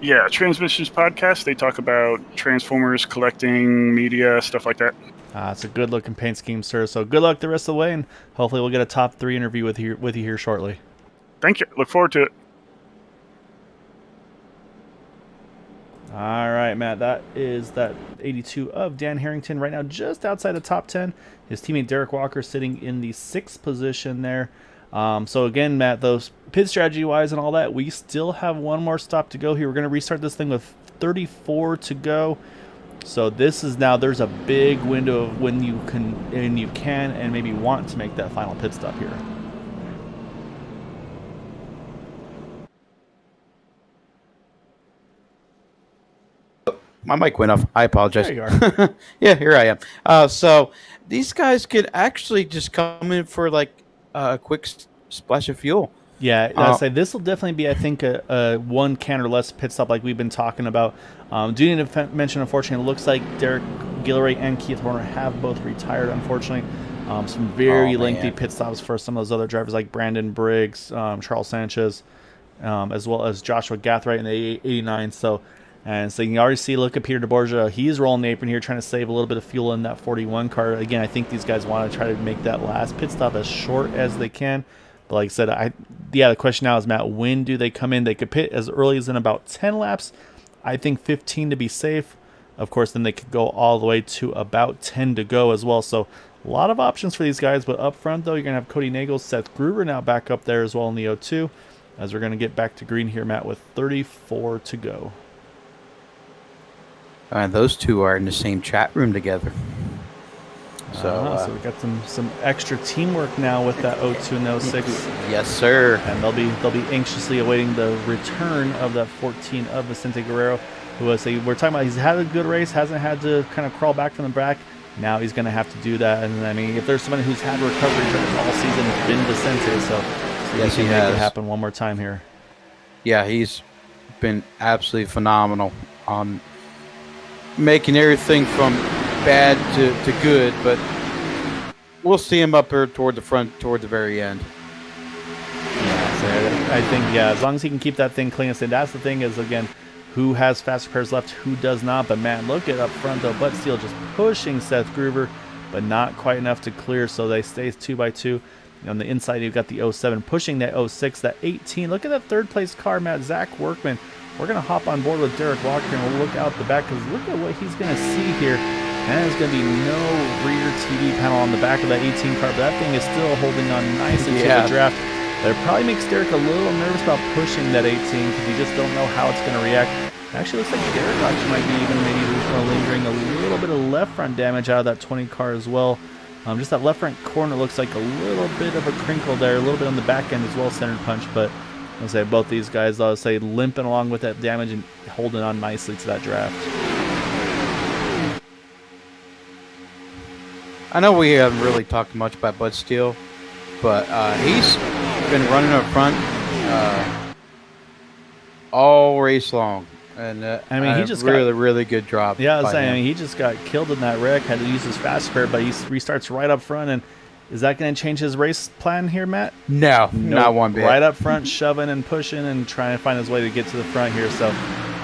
Speaker 4: Yeah, Transmissions Podcast. They talk about Transformers, collecting, media, stuff like that.
Speaker 1: It's a good-looking paint scheme, sir. So good luck the rest of the way, and hopefully we'll get a top 3 interview with you here shortly.
Speaker 4: Thank you. Look forward to it.
Speaker 1: All right, Matt. That is that 82 of Dan Harrington right now, just outside the top 10. His teammate Derek Walker sitting in the 6th position there. So again, Matt, those pit strategy wise and all that, we still have one more stop to go here. We're going to restart this thing with 34 to go. So this is now, there's a big window of when you can and maybe want to make that final pit stop here.
Speaker 2: My mic went off. I apologize.
Speaker 1: There you are.
Speaker 2: Yeah, here I am. So these guys could actually just come in for like a quick splash of fuel.
Speaker 1: Yeah, I'd say this will definitely be, I think, a 1 can or less pit stop like we've been talking about. Do need to mention, unfortunately, it looks like Derek Guillory and Keith Horner have both retired, unfortunately. Some very lengthy pit stops for some of those other drivers like Brandon Briggs, Charles Sanchez, as well as Joshua Gathright in the 89. So you can already see, look at Peter DeBorgia. He's rolling the apron here, trying to save a little bit of fuel in that 41 car. Again, I think these guys want to try to make that last pit stop as short as they can. But like I said, the question now is, Matt, when do they come in? They could pit as early as in about 10 laps. I think 15 to be safe. Of course, then they could go all the way to about 10 to go as well. So a lot of options for these guys. But up front, though, you're going to have Cody Nagel, Seth Gruber now back up there as well in the 02. As we're going to get back to green here, Matt, with 34 to go.
Speaker 2: Those two are in the same chat room together.
Speaker 1: So we got some extra teamwork now with that 02 and 06.
Speaker 2: Yes, sir.
Speaker 1: And they'll be anxiously awaiting the return of that 14 of Vicente Guerrero, who was we're talking about, he's had a good race, hasn't had to kind of crawl back from the back. Now he's going to have to do that. And I mean, if there's somebody who's had recovery drivers all season, it's been Vicente. So
Speaker 2: yes,
Speaker 1: he can
Speaker 2: has.
Speaker 1: Make it happen one more time here.
Speaker 2: Yeah, he's been absolutely phenomenal on making everything from bad to good, but we'll see him up here toward the front, toward the very end.
Speaker 1: Yeah, so I think, as long as he can keep that thing clean. And that's the thing is, again, who has fast repairs left, who does not. But man, look at up front though, Bud Steele just pushing Seth Gruber, but not quite enough to clear, so they stay 2x2. On the inside, you've got the 07 pushing that 06, that 18. Look at that third place car, Matt, Zach Workman. We're going to hop on board with Derek Walker, and we'll look out the back, because look at what he's going to see here. And there's going to be no rear TV panel on the back of that 18 car, but that thing is still holding on nicely to the draft. That probably makes Derek a little nervous about pushing that 18, because you just don't know how it's going to react. It actually looks like Derek actually might be even maybe lingering a little bit of left front damage out of that 20 car as well. Just that left front corner looks like a little bit of a crinkle there, a little bit on the back end as well, centered punch, but I'll say both these guys, I'll say, limping along with that damage and holding on nicely to that draft.
Speaker 2: I know we haven't really talked much about Bud Steele, but he's been running up front all race long. And
Speaker 1: I mean, he just
Speaker 2: really good job.
Speaker 1: Yeah, I was saying, I mean, he just got killed in that wreck, had to use his fast repair, but he restarts right up front. And is that going to change his race plan here, Matt?
Speaker 2: No, not one bit.
Speaker 1: Right up front, shoving and pushing and trying to find his way to get to the front here. So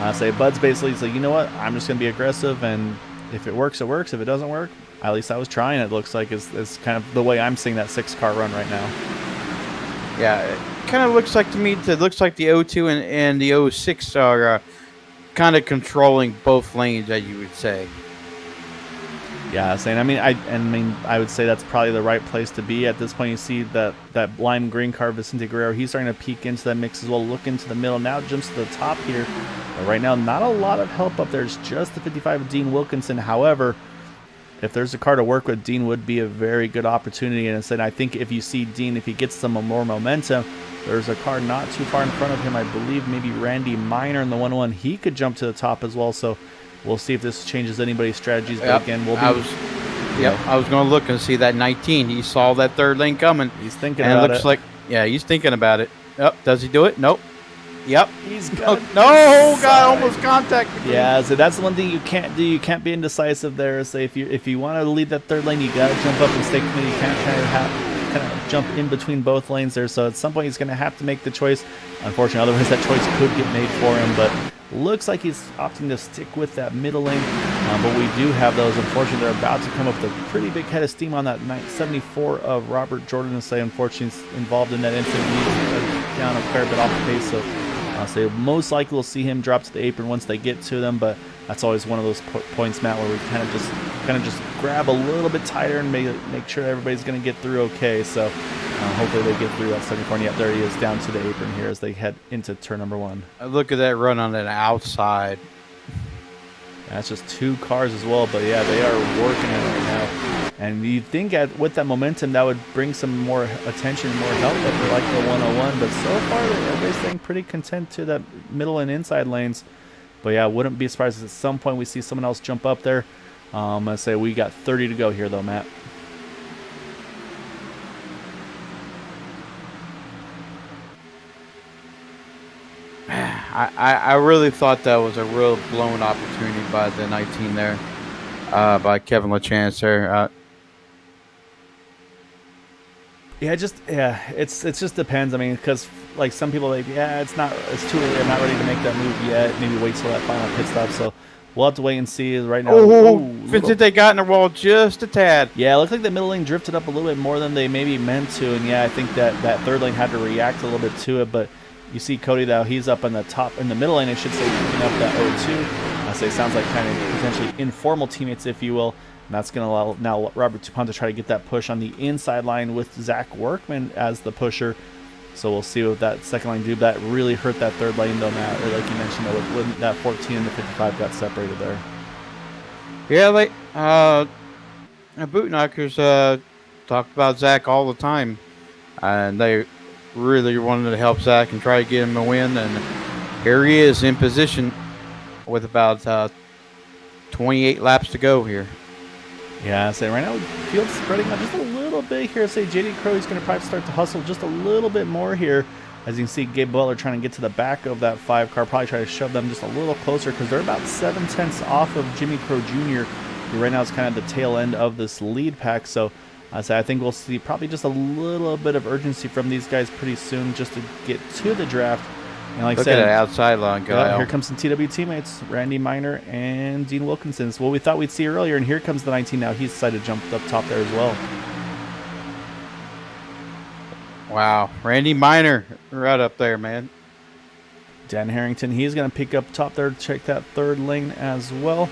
Speaker 1: I say Bud's basically like, you know what, I'm just going to be aggressive, and if it works, it works. If it doesn't work, at least I was trying. It looks like is kind of the way I'm seeing that 6-car run right now.
Speaker 2: Yeah, it kind of looks like to me, it looks like the 02 and the 06 are kind of controlling both lanes, as you would say.
Speaker 1: Yeah, saying, I would say that's probably the right place to be at this point. You see that lime green car, Vicente Guerrero, he's starting to peek into that mix as well, look into the middle, now jumps to the top here. But right now, not a lot of help up there. It's just the 55 of Dean Wilkinson. However, if there's a car to work with, Dean would be a very good opportunity. And I think if you see Dean, if he gets some more momentum, there's a car not too far in front of him. I believe maybe Randy Miner in the 1-1. He could jump to the top as well. So we'll see if this changes anybody's strategies. But again, I
Speaker 2: was going to look and see that 19. He saw that third lane coming.
Speaker 1: He's thinking about it.
Speaker 2: Looks like, he's thinking about it. Yep. Does he do it? Nope. Yep.
Speaker 1: He's got
Speaker 2: almost contact.
Speaker 1: Yeah, so that's the one thing you can't do. You can't be indecisive there. Say if you want to lead that third lane, you got to jump up and stay committed. You can't kind of jump in between both lanes there. So at some point he's going to have to make the choice. Unfortunately, otherwise that choice could get made for him. But looks like he's opting to stick with that middle lane. But we do have those. Unfortunately, they're about to come up with a pretty big head of steam on that 74 of Robert Jordan. To say, unfortunately, he's involved in that incident. He's down a fair bit off the pace. So so most likely we'll see him drop to the apron once they get to them, but that's always one of those points, Matt, where we kind of just grab a little bit tighter and make sure everybody's going to get through okay. So hopefully they get through that 74. And yep, there he is down to the apron here as they head into turn number 1.
Speaker 2: Look at that run on that outside.
Speaker 1: That's just 2 cars as well, but yeah, they are working it right now. And you'd think with that momentum that would bring some more attention and more help up for like the 101, but so far everybody's staying pretty content to that middle and inside lanes. But yeah, wouldn't be surprised if at some point we see someone else jump up there. I say we got 30 to go here though, Matt.
Speaker 2: I really thought that was a real blown opportunity by the 19 there, by Kevin LaChance there.
Speaker 1: Yeah, it just depends. I mean, because like some people, it's too early. I'm not ready to make that move yet. Maybe wait till that final pit stop. So we'll have to wait and see. Right now,
Speaker 2: Vincente got in the wall just a tad.
Speaker 1: Yeah, it looked like the middle lane drifted up a little bit more than they maybe meant to, and yeah, I think that third lane had to react a little bit to it, but. You see Cody, though, he's up in the middle lane, I should say, picking up that 0-2. I say sounds like kind of potentially informal teammates, if you will. And that's going to allow now Robert Dupont to try to get that push on the inside line with Zach Workman as the pusher. So we'll see what that second line do. That really hurt that third lane, though, Matt. Or like you mentioned, though, when that 14 and the 55 got separated there.
Speaker 2: Yeah, boot knockers talked about Zach all the time. And they really wanted to help Zach and try to get him a win, and here he is in position with about 28 laps to go here.
Speaker 1: Yeah, I say right now field's spreading out just a little bit here. I say JD Crowley's going to probably start to hustle just a little bit more here. As you can see, Gabe Butler trying to get to the back of that 5 car, probably try to shove them just a little closer because they're about 7/10 off of Jimmy Crow Jr., who right now is kind of the tail end of this lead pack. So I think we'll see probably just a little bit of urgency from these guys pretty soon just to get to the draft. And like
Speaker 2: Look
Speaker 1: I said,
Speaker 2: at that outside line, Kyle.
Speaker 1: Here comes some TW teammates, Randy Miner and Dean Wilkinson. It's what we thought we'd see earlier, and here comes the 19 now. He's decided to jump up top there as well.
Speaker 2: Wow, Randy Miner right up there, man.
Speaker 1: Dan Harrington, he's going to pick up top there to check that third lane as well.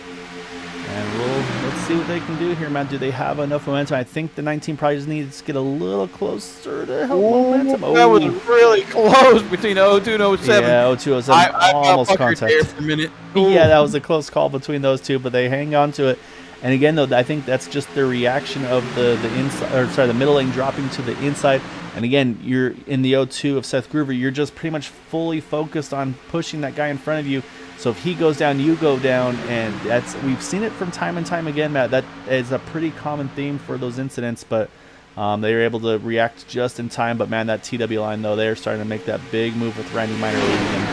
Speaker 1: And let's see what they can do here, man. Do they have enough momentum? I think the 19 probably just needs to get a little closer to help momentum.
Speaker 2: That was really close between 02 and 07.
Speaker 1: Yeah, 02, 07, almost contact.
Speaker 2: There for a minute.
Speaker 1: Yeah, that was a close call between those two, but they hang on to it. And again, though, I think that's just the reaction of the middle lane dropping to the inside. And again, you're in the 02 of Seth Gruver. You're just pretty much fully focused on pushing that guy in front of you. So if he goes down, you go down, and we've seen it from time and time again, Matt. That is a pretty common theme for those incidents, but they were able to react just in time. But man, that TW line though, they're starting to make that big move with Randy Miner leading him.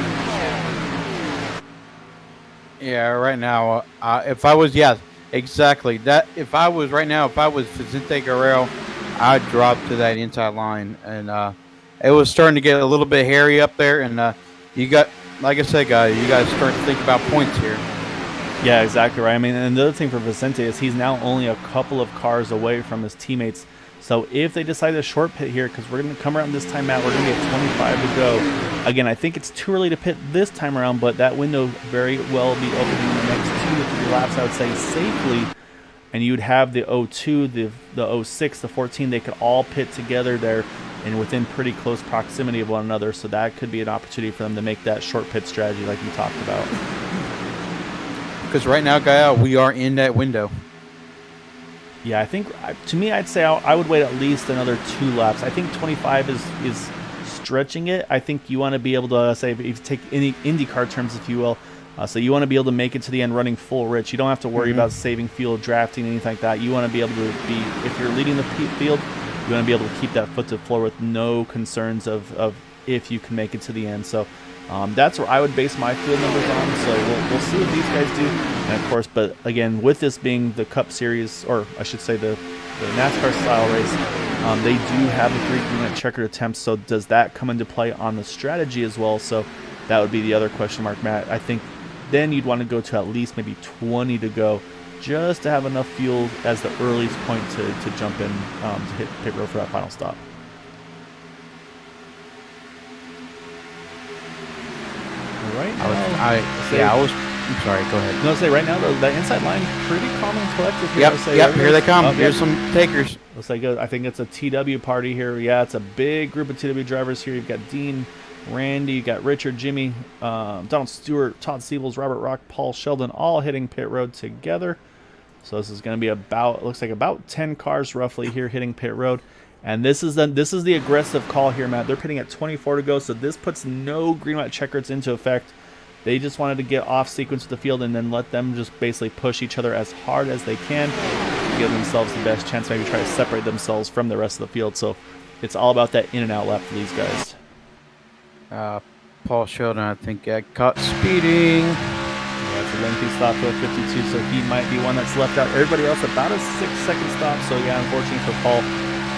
Speaker 2: Yeah, right now, if I was exactly that. If I was Vicente Guerrero, I'd drop to that inside line, and it was starting to get a little bit hairy up there, and you got. Like I said, guys, you guys start to think about points here.
Speaker 1: Yeah, exactly right. I mean, and the other thing for Vicente is he's now only a couple of cars away from his teammates. So if they decide to short pit here, because we're going to come around this time, Matt, we're going to get 25 to go. Again, I think it's too early to pit this time around, but that window very well be opening in the next 2 to 3 laps, I would say, safely. And you'd have the 02, the 06, the 14, they could all pit together there and within pretty close proximity of one another, so that could be an opportunity for them to make that short pit strategy like you talked about.
Speaker 2: Because right now, Gael, we are in that window.
Speaker 1: Yeah, I think, to me, I'd say I would wait at least another 2 laps. I think 25 is stretching it. I think you want to be able to, say, if you take any IndyCar terms, if you will, so you want to be able to make it to the end running full rich. You don't have to worry about saving fuel, drafting, anything like that. You want to be able to be, if you're leading the field, you want to be able to keep that foot to the floor with no concerns of if you can make it to the end. So that's where I would base my field numbers on. So we'll see what these guys do. And of course, but again, with this being the Cup Series, or I should say the NASCAR style race, they do have the 3 green light checkered attempts. So does that come into play on the strategy as well? So that would be the other question mark, Matt. I think then you'd want to go to at least maybe 20 to go, just to have enough fuel as the earliest point to jump in to hit pit road for that final stop. All right.
Speaker 2: I'm sorry. Go ahead.
Speaker 1: No, say right now the inside line pretty calm and collected here.
Speaker 2: Yep. Here they come. Here's some takers.
Speaker 1: Looks like I think it's a TW party here. Yeah, it's a big group of TW drivers here. You've got Dean Randy, you got Richard, Jimmy, Donald Stewart, Todd Siebels, Robert Rock, Paul Sheldon, all hitting pit road together. So this is going to be about, it looks like about 10 cars roughly here hitting pit road. And this is the aggressive call here, Matt. They're pitting at 24 to go, so this puts no green white checkers into effect. They just wanted to get off sequence with the field and then let them just basically push each other as hard as they can to give themselves the best chance, maybe try to separate themselves from the rest of the field. So it's all about that in and out lap for these guys.
Speaker 2: Paul Sheldon, I think, got caught speeding.
Speaker 1: Yeah, it's a lengthy stop for 52, so he might be one that's left out. Everybody else about a 6-second stop, so yeah, unfortunately for Paul,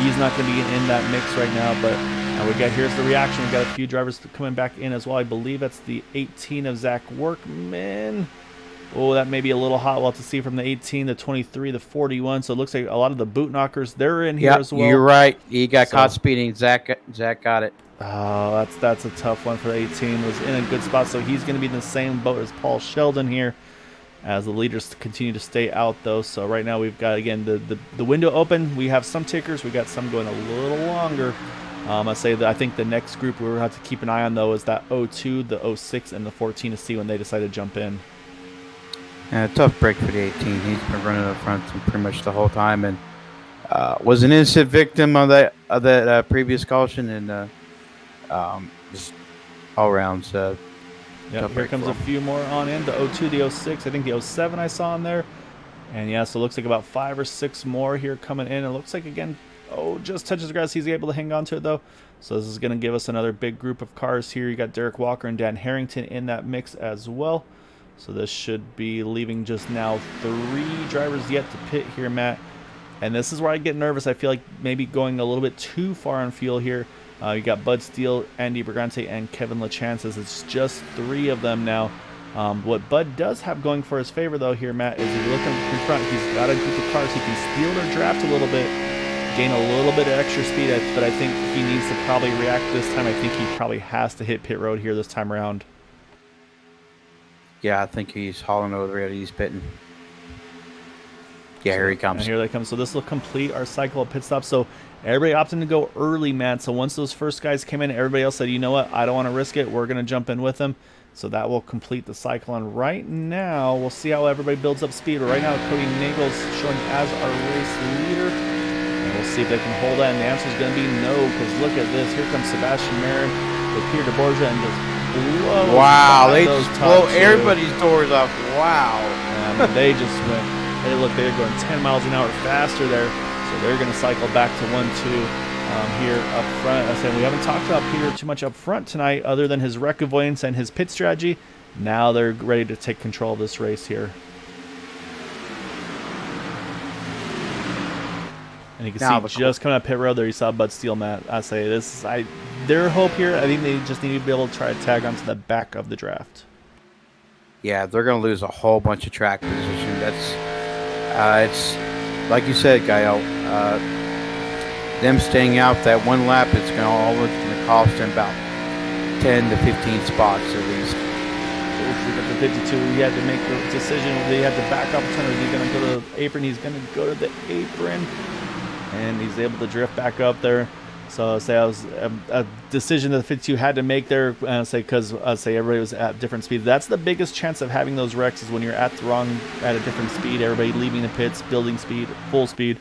Speaker 1: he's not going to be in that mix right now. But here's the reaction. We've got a few drivers coming back in as well. I believe that's the 18 of Zach Workman. Oh, that may be a little hot. We'll have to see from the 18, the 23, the 41. So it looks like a lot of the boot knockers, they're in here as well.
Speaker 2: You're right. He got caught speeding. Zach got it.
Speaker 1: Oh, that's a tough one for the 18. Was in a good spot, so he's going to be in the same boat as Paul Sheldon here as the leaders continue to stay out, though. So right now we've got, again, the window open. We have some tickers. We got some going a little longer. I think the next group we're going to have to keep an eye on, though, is that 02, the 06, and the 14 to see when they decide to jump in.
Speaker 2: Tough break for the 18. He's been running up front pretty much the whole time, and was an innocent victim of that previous caution, and just all rounds.
Speaker 1: Here comes a few more on in. The 02, the 06, I think the 07 I saw in there. And yeah, so it looks like about 5 or 6 more here coming in. It looks like, again, just touches the grass. He's able to hang on to it, though. So this is going to give us another big group of cars here. You got Derek Walker and Dan Harrington in that mix as well. So this should be leaving just now 3 drivers yet to pit here, Matt. And this is where I get nervous. I feel like maybe going a little bit too far on fuel here. You got Bud Steele, Andy Brigante, and Kevin LaChances. It's just 3 of them now. What Bud does have going for his favor, though, here, Matt, is if you look in front, he's got a group of cars. He can steal their draft a little bit, gain a little bit of extra speed, but I think he needs to probably react this time. I think he probably has to hit pit road here this time around.
Speaker 2: Yeah, I think he's hauling over it. He's pitting. Yeah, here he comes.
Speaker 1: And here they come. So this will complete our cycle of pit stops. So everybody opted to go early, Matt. So once those first guys came in, everybody else said, you know what, I don't want to risk it. We're going to jump in with them. So that will complete the cycle. And right now, we'll see how everybody builds up speed. But right now, Cody Nagel's showing as our race leader. And we'll see if they can hold that. And the answer is going to be no, because look at this. Here comes Sebastian Marin with Peter DeBorgia and just blows.
Speaker 2: Wow, they just blow everybody's doors off. Wow.
Speaker 1: They just went. Hey, look, they're going 10 miles an hour faster there. So they're going to cycle back to 1-2 here up front. I said we haven't talked about Peter too much up front tonight other than his wreck avoidance and his pit strategy. Now they're ready to take control of this race here. And you can see just coming up pit road there, you saw Bud Steele, Matt. I say this is their hope here. I think they just need to be able to try to tag onto the back of the draft.
Speaker 2: Yeah, they're going to lose a whole bunch of track position. That's it's like you said, Gael. Them staying out that one lap, it's going to cost them about 10 to 15 spots at least.
Speaker 1: We got the 52. He had to make a decision. He had to back up. Is he going to go to the apron? He's going to go to the apron, and he's able to drift back up there. So I was a decision that the 52 had to make there. Because everybody was at different speeds. That's the biggest chance of having those wrecks is when you're at a different speed. Everybody leaving the pits, building speed, full speed,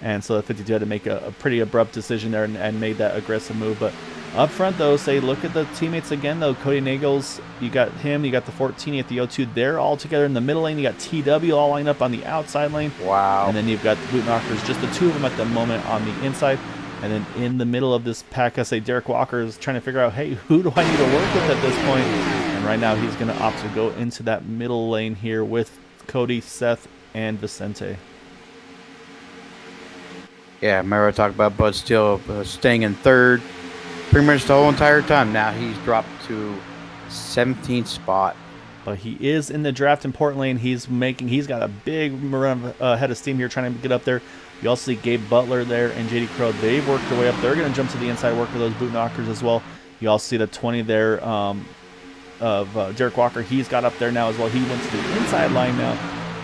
Speaker 1: and so the 52 had to make a pretty abrupt decision there and made that aggressive move. But up front, though, look at the teammates again, though. Cody Nagels, you got him, you got the 14, you got the 02. They're all together in the middle lane. You got TW all lined up on the outside lane.
Speaker 2: Wow. And
Speaker 1: then you've got the boot knockers, just the 2 of them at the moment on the inside. And then in the middle of this pack, Derek Walker is trying to figure out, hey, who do I need to work with at this point? And right now he's going to opt to go into that middle lane here with Cody, Seth, and Vicente.
Speaker 2: Yeah, remember I talked about Bud Steele staying in third pretty much the whole entire time. Now he's dropped to 17th spot.
Speaker 1: But he is in the draft importantly, and he's got a big run head of steam here trying to get up there. You also see Gabe Butler there and JD Crow. They've worked their way up. They're going to jump to the inside, work with those boot knockers as well. You also see the 20 there of Derek Walker. He's got up there now as well. He went to the inside line now.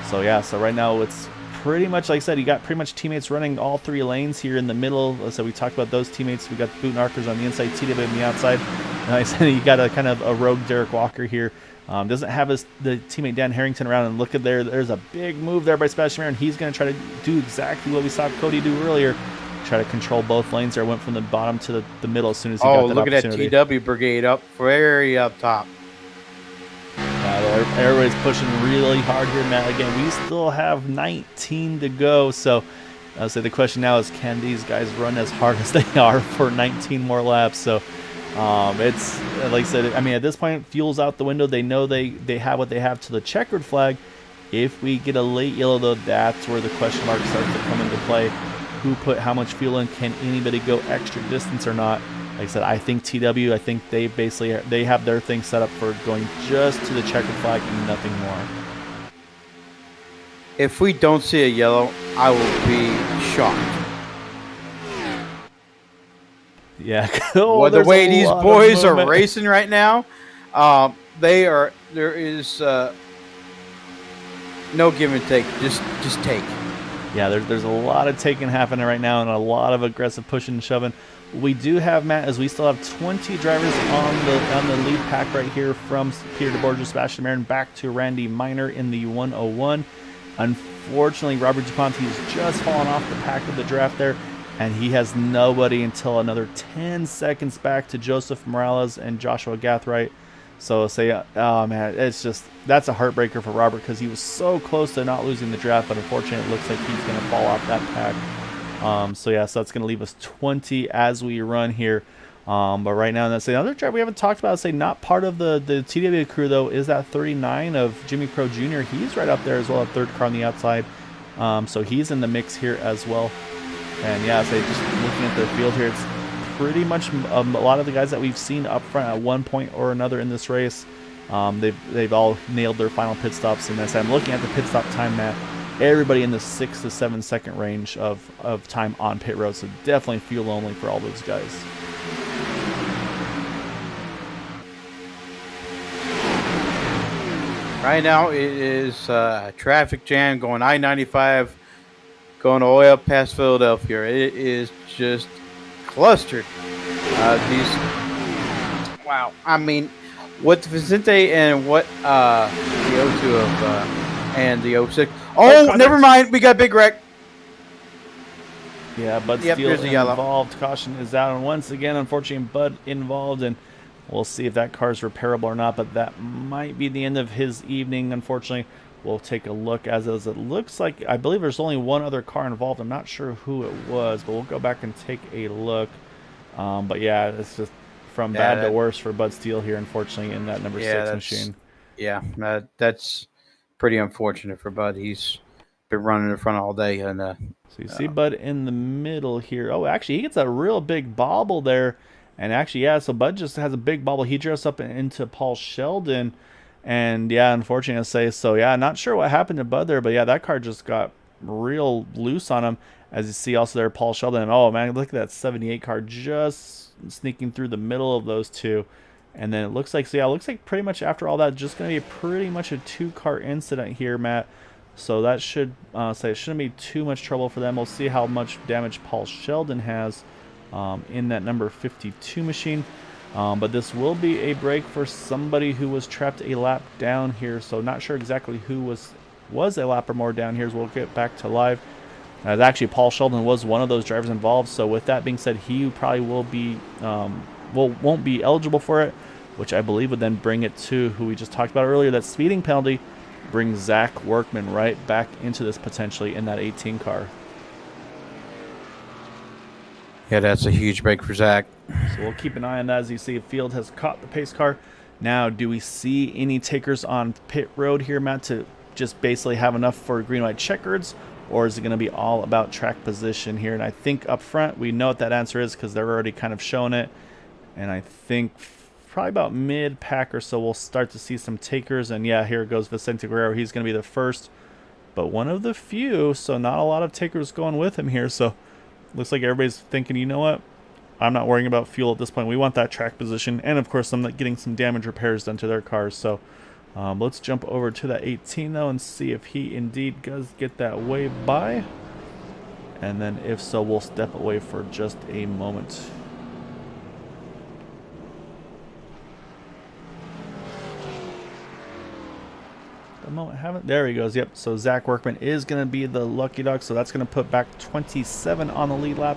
Speaker 1: So, yeah, so right now it's pretty much, like I said, you got pretty much teammates running all 3 lanes here in the middle. So we talked about those teammates. We got boot knockers on the inside, TW on the outside. Nice. You got a kind of a rogue Derek Walker here. Doesn't have the teammate Dan Harrington around, and look at there's a big move there by Sebastian Mayer, and he's going to try to do exactly what we saw Cody do earlier, try to control both lanes there. Went from the bottom to the middle as soon as he got that opportunity.
Speaker 2: Look at that TW brigade up very up top.
Speaker 1: Everybody's pushing really hard here, Matt. Again, we still have 19 to go, so I'll say the question now is, can these guys run as hard as they are for 19 more laps? So it's like I said, I mean, at this point, fuel's out the window. They know they have what they have to the checkered flag. If we get a late yellow, though, that's where the question mark starts to come into play. Who put how much fuel in? Can anybody go extra distance or not? Like I said, I think TW, I think they have their thing set up for going just to the checkered flag and nothing more.
Speaker 2: If we don't see a yellow, I will be shocked.
Speaker 1: Yeah.
Speaker 2: The way these boys are racing right now, there is no give and take. Just take.
Speaker 1: Yeah, there's a lot of taking happening right now and a lot of aggressive pushing and shoving. We do have, Matt, as we still have 20 drivers on the lead pack right here, from Peter DeBorgia, Sebastian Marin back to Randy Miner in the 101. Unfortunately, Robert Duponte has just fallen off the pack of the draft there, and he has nobody until another 10 seconds back to Joseph Morales and Joshua Gathright. So oh man, it's just, that's a heartbreaker for Robert, because he was so close to not losing the draft, but unfortunately it looks like he's going to fall off that pack. So that's going to leave us 20 as we run here. But right now, that's another driver we haven't talked about, not part of the TW crew, though, is that 39 of Jimmy Crow Jr. He's right up there as well, a third car on the outside. So he's in the mix here as well. And yeah, just looking at the field here, it's pretty much a lot of the guys that we've seen up front at one point or another in this race. They've all nailed their final pit stops. And as I'm looking at the pit stop time, Matt, everybody in the 6 to 7 second range of time on pit road. So definitely fuel only for all those guys.
Speaker 2: Right now it is a traffic jam going I-95, going all the way up past Philadelphia. It is just clustered. Wow. I mean, what the Vicente and what the O2 of and the 06. Oh, never mind. We got big wreck.
Speaker 1: Yeah, Bud Steele involved. Caution is out, and once again, unfortunately, Bud involved, and we'll see if that car is repairable or not, but that might be the end of his evening, unfortunately. We'll take a look, as it looks like, I believe there's only one other car involved. I'm not sure who it was, but we'll go back and take a look. But yeah, it's just from bad to worse for Bud Steele here, unfortunately, in that number 6 machine.
Speaker 2: Yeah, that's pretty unfortunate for Bud. He's been running in front all day. And
Speaker 1: so you see Bud in the middle here. Oh, actually, he gets a real big bobble there. And actually, yeah, so Bud just has a big bobble. He dressed up into Paul Sheldon. And yeah, unfortunately, I say so. Yeah, not sure what happened to Bud there, but yeah, that car just got real loose on him. As you see also there, Paul Sheldon. And oh man, look at that 78 car just sneaking through the middle of those two. And then it looks like, so yeah, it looks like pretty much after all that, just going to be pretty much a 2-car incident here, Matt. So that should say it shouldn't be too much trouble for them. We'll see how much damage Paul Sheldon has in that number 52 machine. But this will be a break for somebody who was trapped a lap down here. So not sure exactly who was a lap or more down here, as we'll get back to live. Actually, Paul Sheldon was one of those drivers involved. So with that being said, he probably will be won't be eligible for it, which I believe would then bring it to who we just talked about earlier. That speeding penalty brings Zach Workman right back into this potentially in that 18 car.
Speaker 2: Yeah, that's a huge break for Zach.
Speaker 1: So we'll keep an eye on that. As you see, Field has caught the pace car. Now, do we see any takers on pit road here, Matt, to just basically have enough for green-white checkers? Or is it going to be all about track position here? And I think up front, we know what that answer is because they're already kind of showing it. And I think probably about mid-pack or so, we'll start to see some takers. And yeah, here goes Vicente Guerrero. He's going to be the first, but one of the few. So not a lot of takers going with him here. So looks like everybody's thinking, you know what? I'm not worrying about fuel at this point. We want that track position. And of course, I'm getting some damage repairs done to their cars. So let's jump over to that 18 though and see if he indeed does get that wave by. And then if so, we'll step away for just a moment. moment haven't. There he goes. Yep. So Zach Workman is going to be the lucky dog. So that's going to put back 27 on the lead lap.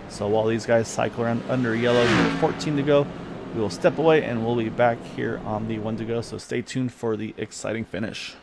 Speaker 1: So while these guys cycle around under yellow, 14 to go, we will step away and we'll be back here on the 1 to go. So stay tuned for the exciting finish.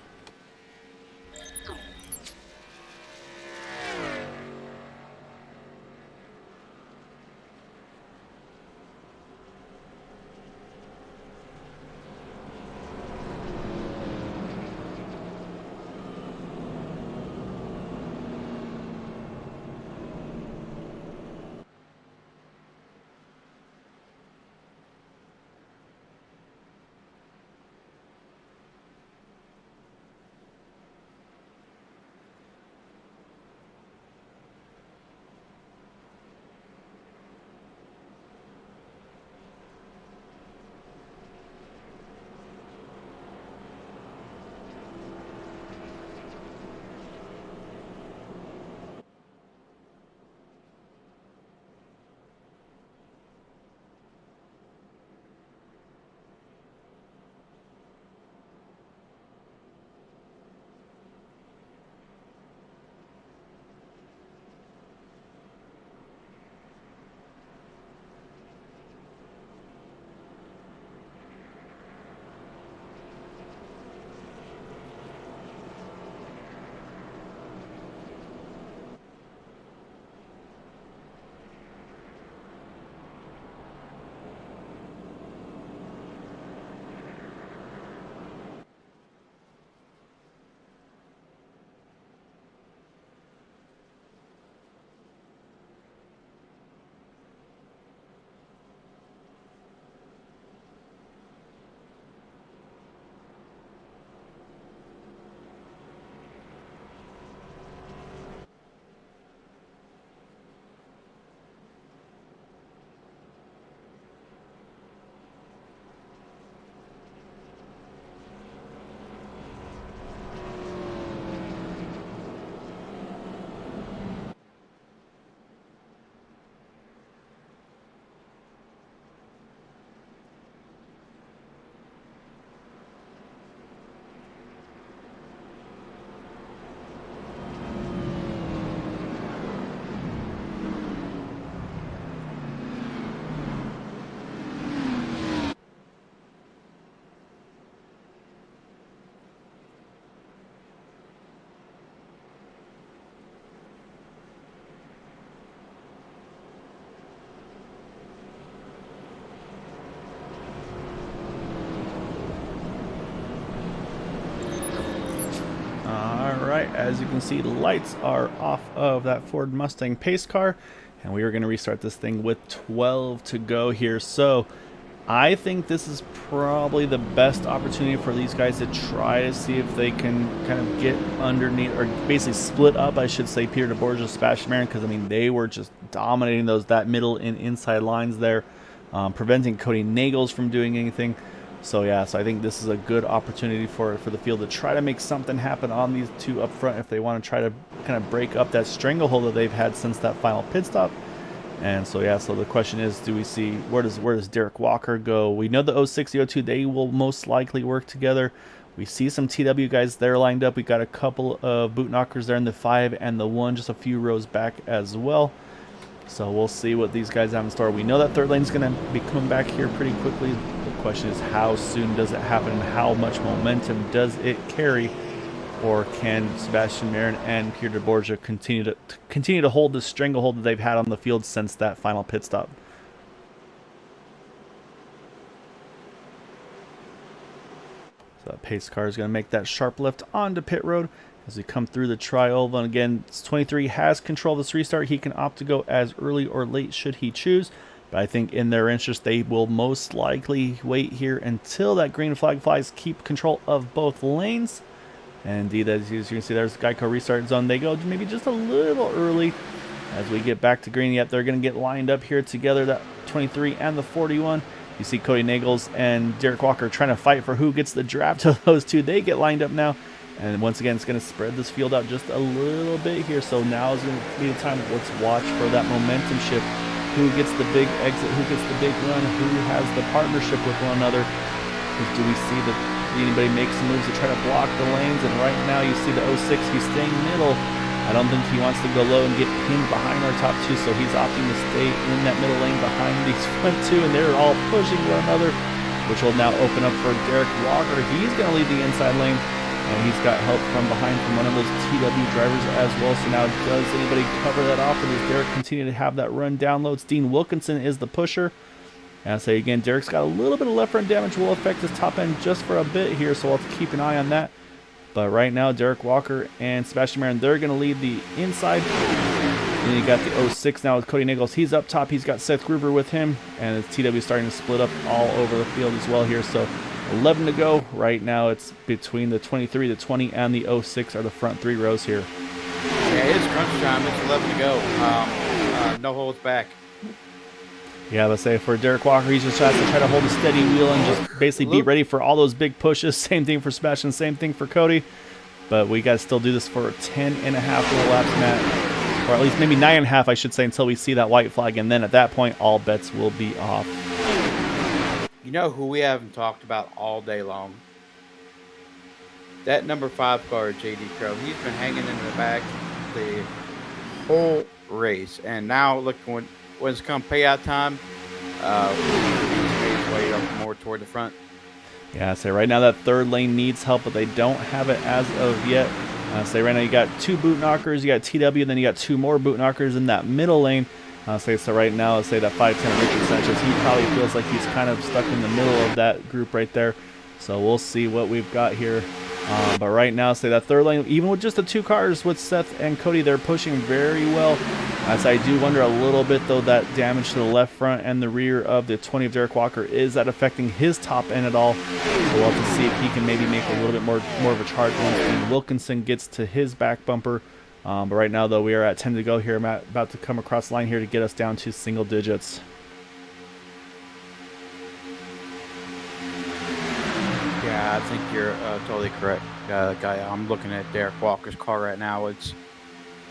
Speaker 1: Alright, as you can see, the lights are off of that Ford Mustang pace car, and we are going to restart this thing with 12 to go here. So I think this is probably the best opportunity for these guys to try to see if they can kind of get underneath, or basically split up, I should say, Peter DeBorgia, Sebastian Marin, because I mean they were just dominating that middle and inside lines there, preventing Cody Nagels from doing anything. So yeah, so I think this is a good opportunity for the field to try to make something happen on these two up front if they want to try to kind of break up that stranglehold that they've had since that final pit stop. And so yeah, so the question is, do we see where does Derek Walker go? We know the 06, the 02, they will most likely work together. We see some TW guys there lined up. We got a couple of boot knockers there in the 5 and the 1, just a few rows back as well. So we'll see what these guys have in store. We know that third lane is going to be coming back here pretty quickly. The question is, how soon does it happen and how much momentum does it carry? Or can Sebastian Marin and Peter DeBorgia continue to hold the stranglehold that they've had on the field since that final pit stop? So that pace car is going to make that sharp left onto pit road as we come through the tri-oval. And again, 23 has control of this restart. He can opt to go as early or late should he choose. But I think in their interest, they will most likely wait here until that green flag flies, keep control of both lanes. And indeed, as you can see, there's Geico restart zone. They go maybe just a little early as we get back to green. Yep, they're going to get lined up here together, that 23 and the 41. You see Cody Nagels and Derek Walker trying to fight for who gets the draft of those two. They get lined up now. And once again, it's going to spread this field out just a little bit here. So now is going to be the time. Let's watch for that momentum shift. Who gets the big exit? Who gets the big run? Who has the partnership with one another? Because do we see the anybody make some moves to try to block the lanes. And right now you see the 06, he's staying middle. I don't think he wants to go low and get pinned behind our top two, so he's opting to stay in that middle lane behind these front two, and they're all pushing one another, which will now open up for Derek Walker. He's going to lead the inside lane, and he's got help from behind from one of those TW drivers as well. So now does anybody cover that off, or does Derek continue to have that run down low? It's Dean Wilkinson is the pusher. And I say again, Derek's got a little bit of left front damage, will affect his top end just for a bit here, so we'll have to keep an eye on that. But right now, Derek Walker and Sebastian Marin, they're going to lead the inside. And then you got the 06 now with Cody Nichols. He's up top. He's got Seth Gruber with him. And the TW is starting to split up all over the field as well here. So 11 to go. Right now, it's between the 23, the 20, and the 06 are the front three rows here.
Speaker 2: Yeah, it is crunch time. It's 11 to go. No holds back.
Speaker 1: Yeah, let's say for Derek Walker, he's just has to try to hold a steady wheel and just basically be ready for all those big pushes. Same thing for Sebastian, same thing for Cody. But we got to still do this for 10 and a half laps, Matt. Or at least maybe 9.5, I should say, until we see that white flag. And then at that point, all bets will be off.
Speaker 2: You know who we haven't talked about all day long? That number 5 car, JD Crow. He's been hanging in the back the whole race. And now, look, when it's come payout time, he's made his way up more toward the front.
Speaker 1: Yeah, I say right now that third lane needs help, but they don't have it as of yet. Say right now you got 2 boot knockers, you got TW, and then you got 2 more boot knockers in that middle lane. So right now, let's say that 510 Richard Sanchez, he probably feels like he's kind of stuck in the middle of that group right there. So we'll see what we've got here. But right now, say that third lane, even with just the 2 cars with Seth and Cody, they're pushing very well. As I do wonder a little bit, though, that damage to the left front and the rear of the 20 of Derek Walker, is that affecting his top end at all? So we'll have to see if he can maybe make a little bit more of a charge once Dean Wilkinson gets to his back bumper. But right now, though, we are at 10 to go here. I'm about to come across the line here to get us down to single digits.
Speaker 2: Yeah, I think you're totally correct, guy. I'm looking at Derek Walker's car right now.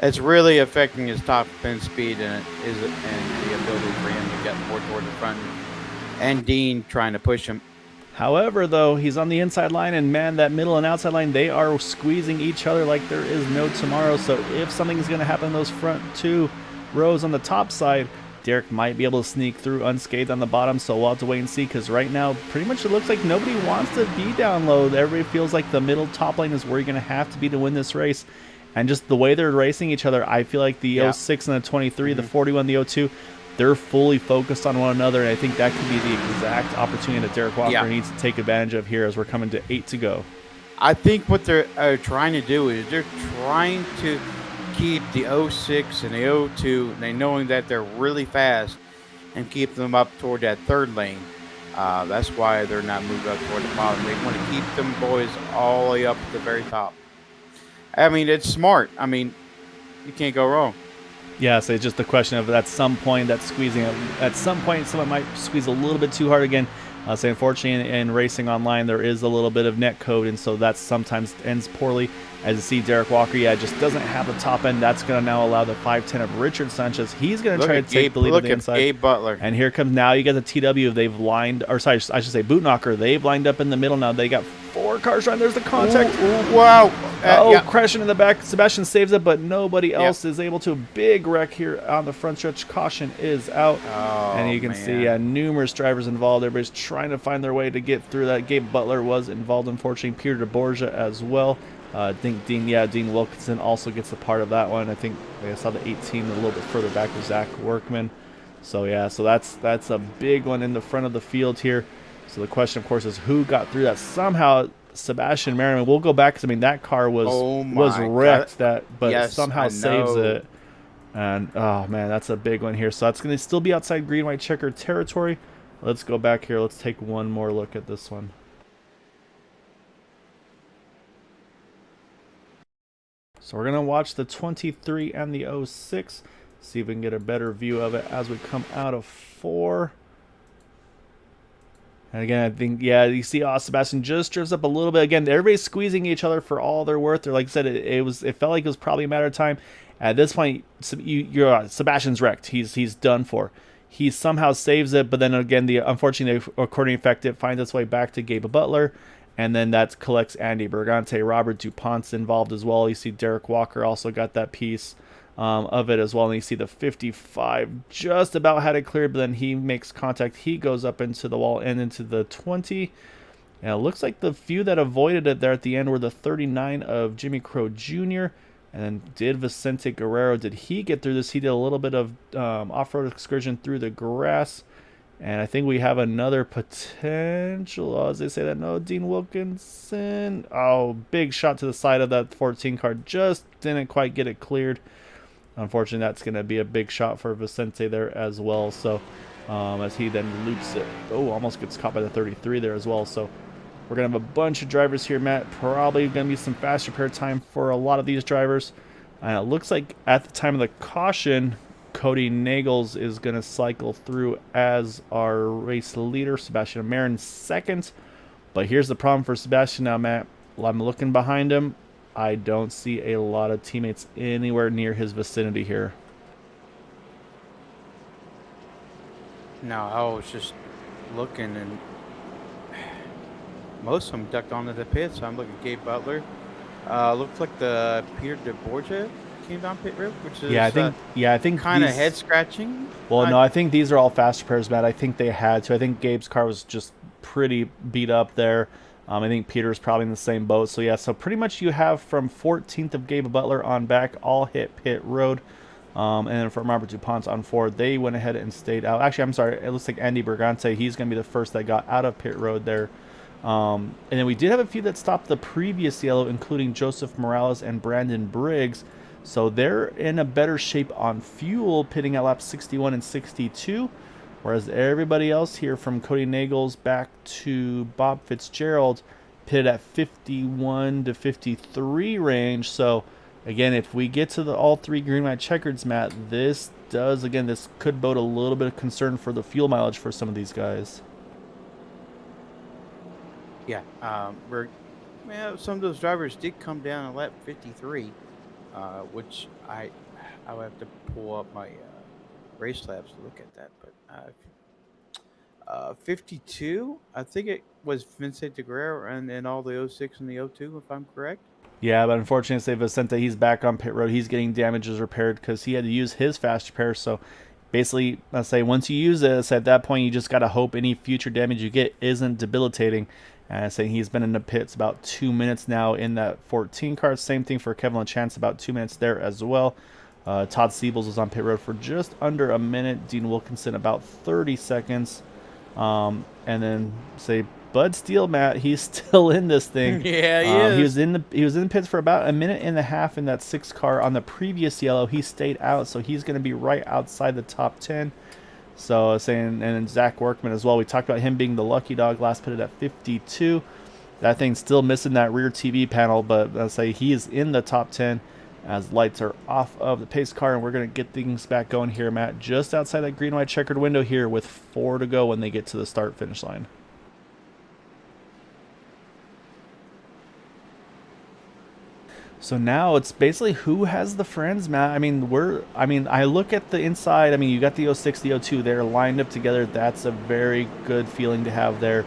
Speaker 2: It's really affecting his top end speed and the ability for him to get more toward the front. And Dean trying to push him.
Speaker 1: However, though, he's on the inside line, and man, that middle and outside line, they are squeezing each other like there is no tomorrow. So if something's going to happen in those front 2 rows on the top side, Derek might be able to sneak through unscathed on the bottom, so we'll have to wait and see, because right now, pretty much it looks like nobody wants to be down low. Everybody feels like the middle top lane is where you're going to have to be to win this race. And just the way they're racing each other, I feel like the 06 and the 23, the 41, the 02, they're fully focused on one another, and I think that could be the exact opportunity that Derek Walker needs to take advantage of here as we're coming to 8 to go.
Speaker 2: I think what they're trying to do is they're trying to keep the 06 and the 02, they knowing that they're really fast, and keep them up toward that third lane. That's why they're not moved up toward the bottom. They want to keep them boys all the way up at the very top. I mean, it's smart. I mean, you can't go wrong.
Speaker 1: Yeah, so it's just the question of at some point that squeezing. At some point, someone might squeeze a little bit too hard again. So unfortunately, in racing online, there is a little bit of net code, and so that sometimes ends poorly. As you see, Derek Walker, just doesn't have the top end. That's going to now allow the 510 of Richard Sanchez. He's going to try to take the lead on the inside.
Speaker 2: Gabe Butler.
Speaker 1: And here comes now. You got the TW. They've lined, or sorry, I should say Boot Knocker. They've lined up in the middle now. They got 4 cars trying. There's the contact.
Speaker 2: Ooh, wow.
Speaker 1: Crashing in the back. Sebastian saves it, but nobody else is able to. Big wreck here on the front stretch. Caution is out. And you can see numerous drivers involved. Everybody's trying to find their way to get through that. Gabe Butler was involved, unfortunately. Peter DeBorgia as well. I think Dean Wilkinson also gets a part of that one. I think I saw the 18 a little bit further back with Zach Workman. So that's a big one in the front of the field here. So the question, of course, is who got through that? Somehow Sebastian Merriman. We'll go back because that car was wrecked. Somehow saves it. And oh man, that's a big one here. So that's going to still be outside green white checker territory. Let's go back here. Let's take one more look at this one. So we're going to watch the 23 and the 06. See if we can get a better view of it as we come out of 4. And again, I think, you see Sebastian just drifts up a little bit. Again, everybody's squeezing each other for all they're worth. Or like I said, it felt like it was probably a matter of time. At this point, Sebastian's wrecked. He's done for. He somehow saves it, but then again, unfortunately, the according effect, it finds its way back to Gabe Butler. And then that collects Andy Bergante. Robert DuPont's involved as well. You see Derek Walker also got that piece of it as well. And you see the 55 just about had it cleared, but then he makes contact. He goes up into the wall and into the 20. And it looks like the few that avoided it there at the end were the 39 of Jimmy Crow Jr. And then did Vicente Guerrero, did he get through this? He did a little bit of off-road excursion through the grass. And I think we have another potential, as they say that, no, Dean Wilkinson. Oh, big shot to the side of that 14 car. Just didn't quite get it cleared. Unfortunately, that's going to be a big shot for Vicente there as well. So as he then loops it. Oh, almost gets caught by the 33 there as well. So we're going to have a bunch of drivers here, Matt. Probably going to be some fast repair time for a lot of these drivers. And it looks like at the time of the caution, Cody Nagels is going to cycle through as our race leader. Sebastian Marin second. But here's the problem for Sebastian now, Matt. I'm looking behind him. I don't see a lot of teammates anywhere near his vicinity here.
Speaker 2: No, I was just looking, and most of them ducked onto the pit. So I'm looking at Gabe Butler. Looks like the Peter DeBorgia came down pit road, which is
Speaker 1: I think
Speaker 2: kind of
Speaker 1: these-
Speaker 2: head scratching.
Speaker 1: Well, no, I think these are all fast repairs, Matt. I think they had to. I think Gabe's car was just pretty beat up there. I think Peter's probably in the same boat. So, yeah, so pretty much you have from 14th of Gabe Butler on back, all hit pit road. And then from Robert DuPont on forward, they went ahead and stayed out. Actually, I'm sorry, it looks like Andy Bergante, he's going to be the first that got out of pit road there. And then we did have a few that stopped the previous yellow, including Joseph Morales and Brandon Briggs. So they're in a better shape on fuel, pitting at laps 61 and 62. Whereas everybody else here, from Cody Nagels back to Bob Fitzgerald, pitted at 51 to 53 range. So again, if we get to the all three green white checkers, Matt, this could bode a little bit of concern for the fuel mileage for some of these guys.
Speaker 2: Yeah, some of those drivers did come down at lap 53, which I would have to pull up my race labs to look at that. But 52, I think it was Vicente Guerrero and all the 06 and the 02, if I'm correct.
Speaker 1: Yeah, but unfortunately, say Vicente, he's back on pit road. He's getting damages repaired because he had to use his fast repair. So basically, let's say once you use this, at that point, you just got to hope any future damage you get isn't debilitating. And I say he's been in the pits about 2 minutes now in that 14 car. Same thing for Kevin LaChance, about 2 minutes there as well. Todd Siebels was on pit road for just under a minute. Dean Wilkinson about 30 seconds. And then say Bud Steele, Matt, he's still in this thing.
Speaker 2: Yeah, he is.
Speaker 1: He was in the pits for about a minute and a half in that 6 car. On the previous yellow, he stayed out, so he's going to be right outside the top 10. So saying, and then Zach Workman as well. We talked about him being the lucky dog, last pitted at 52. That thing's still missing that rear TV panel, but let's say he is in the top 10 as lights are off of the pace car, and we're going to get things back going here, Matt, just outside that green-white checkered window here with 4 to go when they get to the start-finish line. So now it's basically who has the friends, Matt. I look at the inside. I mean, you got the 06, the 02 there lined up together. That's a very good feeling to have there.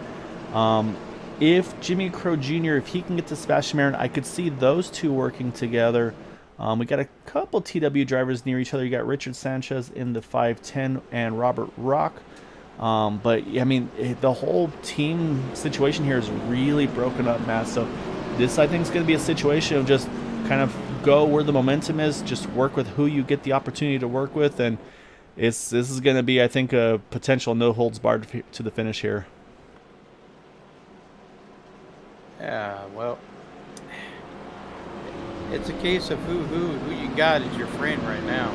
Speaker 1: If Jimmy Crow Jr., if he can get to Sebastian Marin, I could see those two working together. We got a couple TW drivers near each other. You got Richard Sanchez in the 510 and Robert Rock. But, I mean, the whole team situation here is really broken up, Matt. So this, I think, is going to be a situation of just kind of go where the momentum is, just work with who you get the opportunity to work with. And this is going to be, I think, a potential no-holds-barred to the finish here.
Speaker 2: Yeah, well, it's a case of who you got as your friend right now.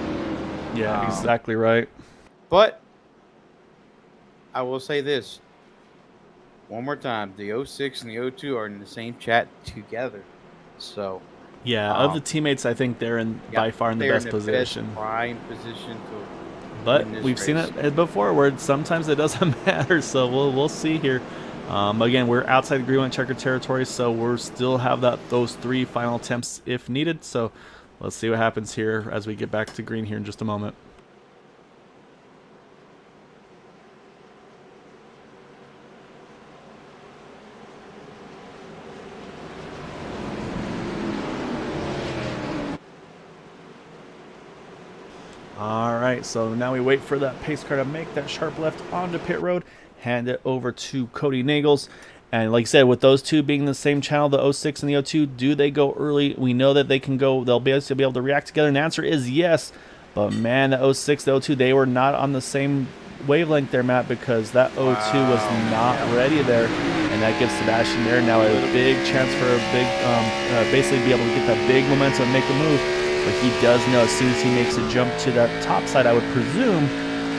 Speaker 1: Yeah, exactly right.
Speaker 2: But I will say this one more time: the 06 and the 02 are in the same chat together. So
Speaker 1: yeah, of the teammates, I think they're by far in the best position.
Speaker 2: Best prime position to.
Speaker 1: But we've seen it before, where sometimes it doesn't matter. So we'll see here. Again, we're outside the green white checker territory, so we'll still have those 3 final attempts if needed. So let's see what happens here as we get back to green here in just a moment. All right, so now we wait for that pace car to make that sharp left onto pit road, hand it over to Cody Nagels. And like I said, with those two being the same channel, the 06 and the 02, do they go early? We know that they can go, they'll be able to react together. And the answer is yes. But man, the 06, the 02, they were not on the same wavelength there, Matt, because that 02 was not ready there. And that gives Sebastian there now a big chance for a big, basically be able to get that big momentum and make a move. But he does know as soon as he makes a jump to that top side, I would presume,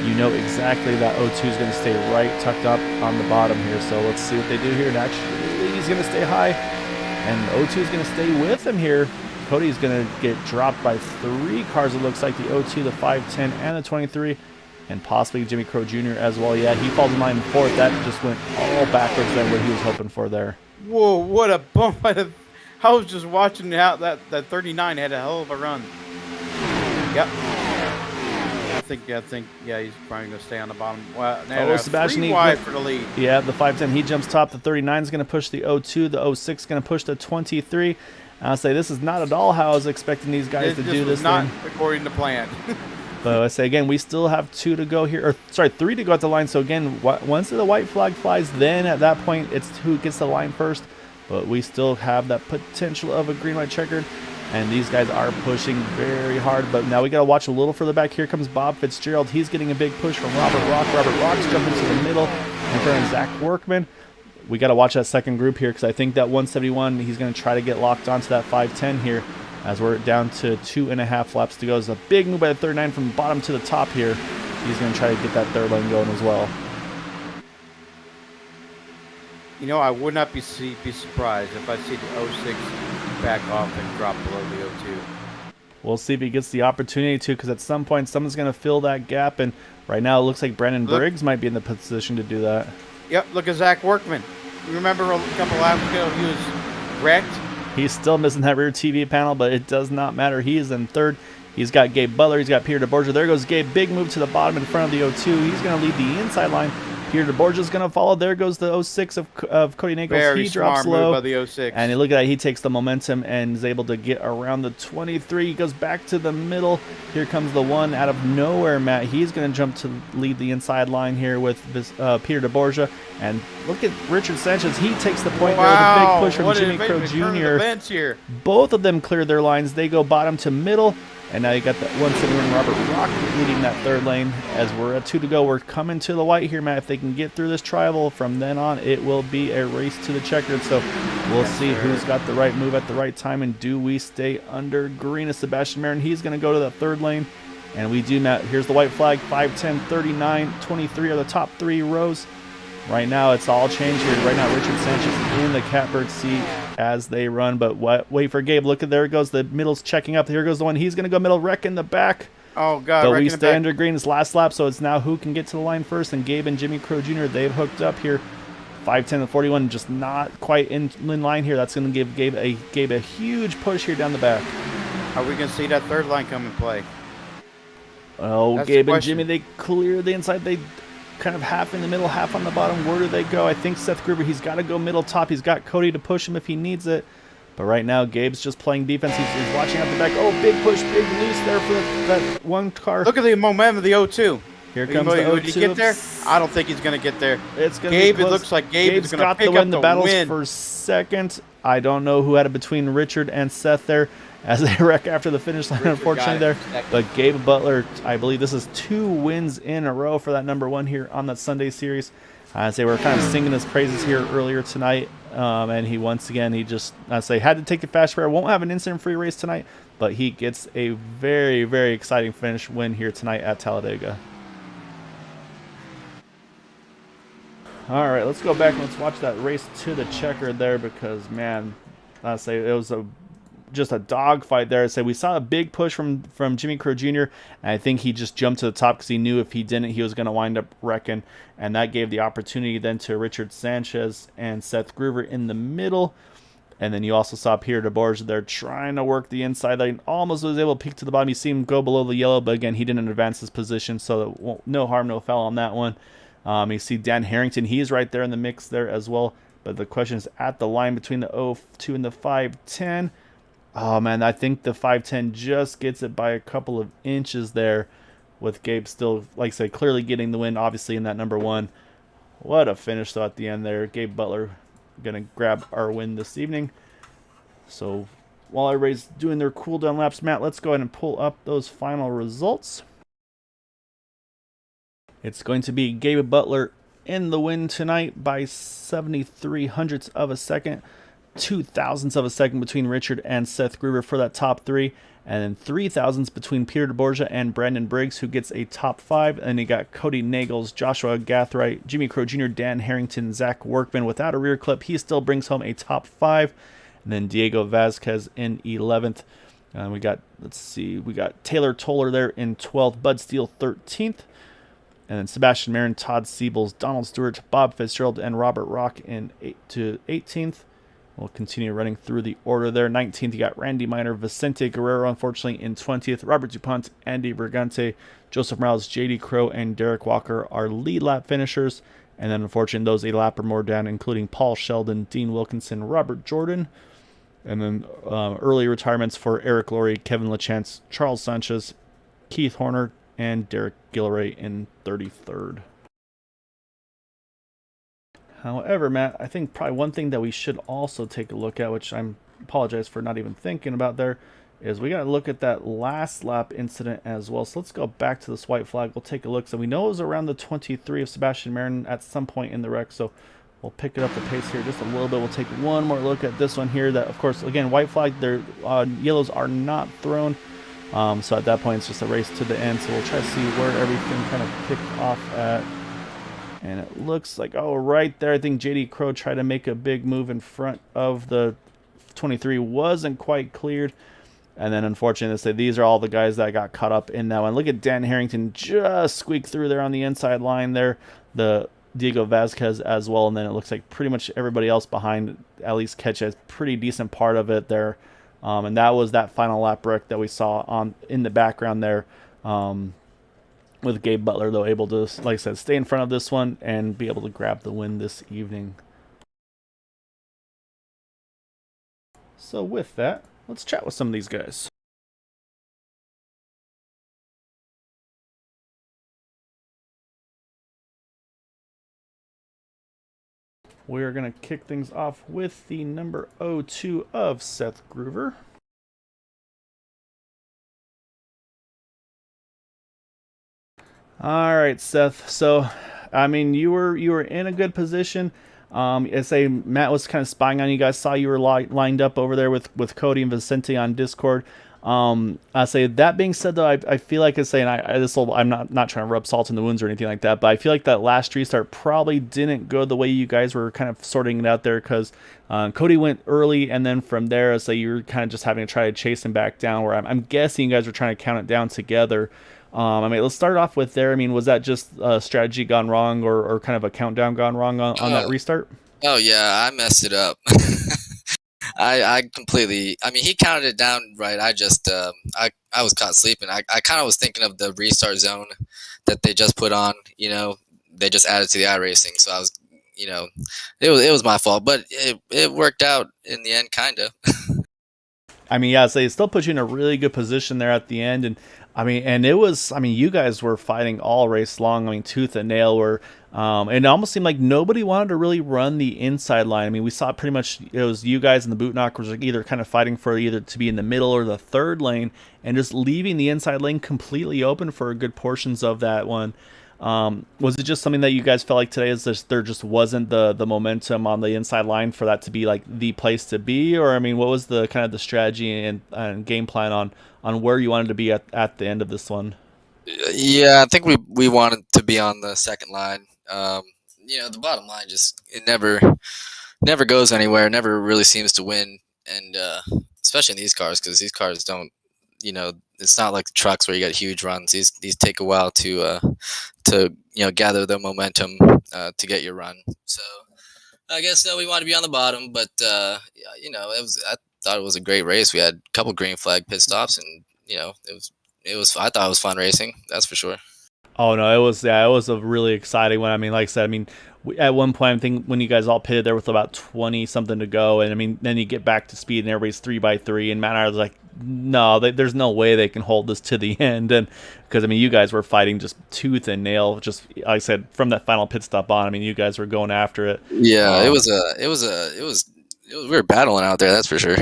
Speaker 1: you know exactly that 02 is going to stay right tucked up on the bottom here. So let's see what they do here. And actually, he's going to stay high. And 02 is going to stay with him here. Cody's going to get dropped by 3 cars, it looks like, the 02, the 510, and the 23. And possibly Jimmy Crow Jr. as well. Yeah, he falls in line in 4th. That just went all backwards than what he was hoping for there.
Speaker 2: Whoa, what a bump. I was just watching how that 39 had a hell of a run. Yep. I think, yeah, he's probably going to stay on the bottom. Well, now
Speaker 1: Sebastian,
Speaker 2: 3 wide for the lead.
Speaker 1: Yeah, the 510, he jumps top. The 39 is going to push the 02. The 06 is going to push the 23. I'll say this is not at all how I was expecting these guys to do this
Speaker 2: not
Speaker 1: thing.
Speaker 2: According to plan.
Speaker 1: But I say again, we still have 2 to go here, or sorry, 3 to go at the line. So again, once the white flag flies, then at that point, it's who gets the line first. But we still have that potential of a green-white checkered. And these guys are pushing very hard. But now we got to watch a little further back. Here comes Bob Fitzgerald. He's getting a big push from Robert Rock. Robert Rock's jumping to the middle in front of Zach Workman. We got to watch that second group here because I think that 171, he's going to try to get locked onto that 510 here as we're down to 2.5 laps to go. It's a big move by the 39 from the bottom to the top here. He's going to try to get that third lane going as well.
Speaker 2: You know, I would not be surprised if I see the 06 back off and drop below the 02.
Speaker 1: We'll see if he gets the opportunity to, because at some point someone's going to fill that gap, and right now it looks like Brandon Briggs might be in the position to do that.
Speaker 2: Yep, look at Zach Workman. You remember a couple laps ago he was wrecked?
Speaker 1: He's still missing that rear TV panel, but it does not matter. He is in 3rd. He's got Gabe Butler. He's got Peter DeBorgia. There goes Gabe. Big move to the bottom in front of the 02. He's going to lead the inside line. Peter DeBorgia is going to follow. There goes the 06 of Cody Nagels.
Speaker 2: Very
Speaker 1: he drops
Speaker 2: smart
Speaker 1: low.
Speaker 2: Move by the 06.
Speaker 1: And look at that. He takes the momentum and is able to get around the 23. He goes back to the middle. Here comes the 1 out of nowhere, Matt. He's going to jump to lead the inside line here with this, Peter DeBorgia. And look at Richard Sanchez. He takes the point there with a big push from Jimmy Crow Jr. Both of them cleared their lines. They go bottom to middle. And now you got that 171 Robert Rock leading that 3rd lane. As we're at 2 to go, we're coming to the white here, Matt. If they can get through this tribal, from then on, it will be a race to the checkered. So we'll see who's got the right move at the right time, and do we stay under green as Sebastian Marin. He's going to go to the 3rd lane, and we do, Matt. Here's the white flag. 5, 10, 39, 23 are the top 3 rows. Right now, it's all changed here. Right now, Richard Sanchez in the catbird seat as they run. But wait for Gabe. Look at, there it goes. The middle's checking up. Here goes the one. He's going to go middle, wreck in the back.
Speaker 2: Oh, God.
Speaker 1: But we stay under green this last lap, so it's now who can get to the line first. And Gabe and Jimmy Crow Jr., they've hooked up here. 5, 10, and 41, just not quite in line here. That's going to give Gabe a huge push here down the back.
Speaker 2: Are we going to see that 3rd line come and play?
Speaker 1: Oh,
Speaker 2: That's
Speaker 1: Gabe and Jimmy, they clear the inside. They kind of half in the middle, half on the bottom. Where do they go? I think Seth Gruber, he's got to go middle top. He's got Cody to push him if he needs it. But right now, Gabe's just playing defense. He's watching out the back. Oh, big push, big loose there for that 1 car.
Speaker 2: Look at the momentum of the 02.
Speaker 1: Here comes the 02.
Speaker 2: Would he get there? I don't think he's going to get there.
Speaker 1: It's going
Speaker 2: Gabe, it looks like Gabe is going to pick up the win.
Speaker 1: The battles for 2nd. I don't know who had it between Richard and Seth there as they wreck after the finish line, unfortunately there. But Gabe Butler, I believe this is 2 wins in a row for that number 1 here on that Sunday series. I say we're kind of singing his praises here earlier tonight, and he once again, he just, I say, had to take the fast spare. Won't have an incident-free race tonight, but he gets a very, very exciting finish win here tonight at Talladega. All right, let's go back and let's watch that race to the checker there, because, man, I say it was just a dogfight there. I say we saw a big push from Jimmy Crow Jr., and I think he just jumped to the top because he knew if he didn't, he was going to wind up wrecking, and that gave the opportunity then to Richard Sanchez and Seth Gruver in the middle. And then you also saw Peter DeBorgia there trying to work the inside lane. Almost was able to peek to the bottom. You see him go below the yellow, but again, he didn't advance his position, so no harm, no foul on that one. You see Dan Harrington. He's right there in the mix there as well. But the question is at the line between the 02 and the 510. Oh, man, I think the 510 just gets it by a couple of inches there. with Gabe still, like I said, clearly getting the win, obviously, in that number 1. What a finish, though, at the end there. Gabe Butler going to grab our win this evening. So while everybody's doing their cooldown laps, Matt, let's go ahead and pull up those final results. It's going to be Gabe Butler in the win tonight by 73 hundredths of a second. 2 thousandths of a second between Richard and Seth Gruber for that top 3. And then 3 thousandths between Peter DeBorgia and Brandon Briggs, who gets a top 5. And you got Cody Nagels, Joshua Gathright, Jimmy Crow Jr., Dan Harrington, Zach Workman. Without a rear clip, he still brings home a top 5. And then Diego Vazquez in 11th. We got, we got Taylor Toller there in 12th, Bud Steele 13th. And then Sebastian Marin, Todd Siebels, Donald Stewart, Bob Fitzgerald, and Robert Rock in 18th. We'll continue running through the order there. 19th, you got Randy Miner, Vicente Guerrero, unfortunately, in 20th. Robert DuPont, Andy Brigante, Joseph Morales, JD Crow, and Derek Walker are lead lap finishers. And then, unfortunately, those a lap or more down, including Paul Sheldon, Dean Wilkinson, Robert Jordan. And then early retirements for Eric Laurie, Kevin LaChance, Charles Sanchez, Keith Horner, and Derek Gilleray in 33rd. However, Matt, I think probably one thing that we should also take a look at, which I apologize for not even thinking about there, is we got to look at that last lap incident as well. So let's go back to this white flag. We'll take a look. So we know it was around the 23 of Sebastian Marin at some point in the wreck. So we'll pick it up the pace here just a little bit. We'll take one more look at this one here. That, of course, again, white flag, their yellows are not thrown. So at that point, it's just a race to the end. So we'll try to see where everything kind of picked off at. And it looks like, oh, right there, I think JD Crow tried to make a big move in front of the 23. Wasn't quite cleared. And then, unfortunately, they say these are all the guys that got caught up in that one. Look at Dan Harrington just squeak through there on the inside line there. The Diego Vazquez as well. And then it looks like pretty much everybody else behind at least catch a pretty decent part of it there. And that was that final lap wreck that we saw in the background there. With Gabe Butler, though, able to, like I said, stay in front of this one and be able to grab the win this evening. So with that, let's chat with some of these guys. We're going to kick things off with the number 02 of Seth Gruver. All right, Seth. So, I mean, you were in a good position. I say Matt was kind of spying on you guys. Saw you were lined up over there with Cody and Vicente on Discord. I say that being said, though, I feel like I'm not trying to rub salt in the wounds or anything like that, but I feel like that last restart probably didn't go the way you guys were kind of sorting it out there, because Cody went early, and then from there, I say you were kind of just having to try to chase him back down. Where I'm guessing you guys were trying to count it down together. I mean, let's start off with there. I mean, was that just a strategy gone wrong, or kind of a countdown gone wrong on that restart?
Speaker 5: Oh yeah, I messed it up. I completely. I mean, he counted it down right. I just I was caught sleeping. I kind of was thinking of the restart zone that they just put on. You know, they just added to the iRacing. So I was, you know, it was my fault, but it worked out in the end, kind of.
Speaker 1: I mean, yeah, so it still put you in a really good position there at the end, and I mean, you guys were fighting all race long. I mean, tooth and nail. It almost seemed like nobody wanted to really run the inside line. I mean, we saw pretty much it was you guys and the boot knockers either kind of fighting for either to be in the middle or the third lane, and just leaving the inside lane completely open for good portions of that one. Was it just something that you guys felt like today there just wasn't the momentum on the inside line for that to be like the place to be? Or, I mean, what was the kind of the strategy and game plan on where you wanted to be at the end of this one?
Speaker 5: Yeah, I think we wanted to be on the second line. You know, the bottom line it never goes anywhere, never really seems to win. And especially in these cars, because these cars don't, you know, it's not like the trucks where you got huge runs. These take a while to gather the momentum to get your run. So I guess we want to be on the bottom, but you know, I thought it was a great race. We had a couple green flag pit stops, and you know, I thought it was fun racing. That's for sure.
Speaker 1: Oh no, it was a really exciting one. I mean, like I said, at one point, I think when you guys all pitted there with about 20 something to go, and I mean, then you get back to speed and everybody's 3x3, and Matt and I was like, no, there's no way they can hold this to the end. And because I mean, you guys were fighting just tooth and nail. Just like I said, from that final pit stop on, I mean, you guys were going after it.
Speaker 5: Yeah, it was we were battling out there. That's for sure.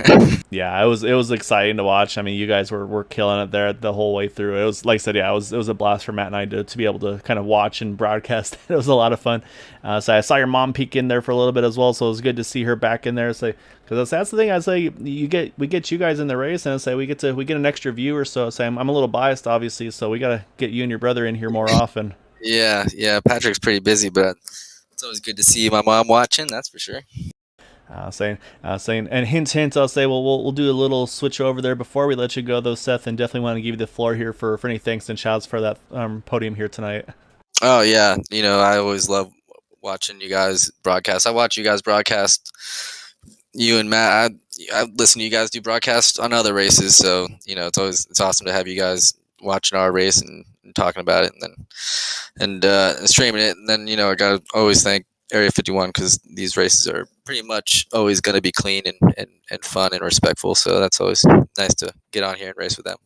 Speaker 1: Yeah, it was exciting to watch. I mean, you guys were killing it there the whole way through. It was like I said, yeah, it was a blast for Matt and I to be able to kind of watch and broadcast. It was a lot of fun. So I saw your mom peek in there for a little bit as well. So it was good to see her back in there. So because that's the thing, I say we get you guys in the race, and I say we get an extra view or so. So I'm a little biased, obviously. So we gotta get you and your brother in here more often.
Speaker 5: Yeah. Patrick's pretty busy, but it's always good to see my mom watching. That's for sure.
Speaker 1: Saying, and hint, I'll say, well, we'll do a little switch over there before we let you go, though, Seth, and definitely want to give you the floor here for any thanks and shouts for that podium here tonight.
Speaker 5: Oh yeah, I always love watching you guys broadcast. I watch you guys broadcast. You and Matt, I listen to you guys do broadcasts on other races, so it's awesome to have you guys watching our race and talking about it, and streaming it. And then I gotta always thank Area 51 because these races are pretty much always going to be clean and fun and respectful. So that's always nice to get on here and race with them.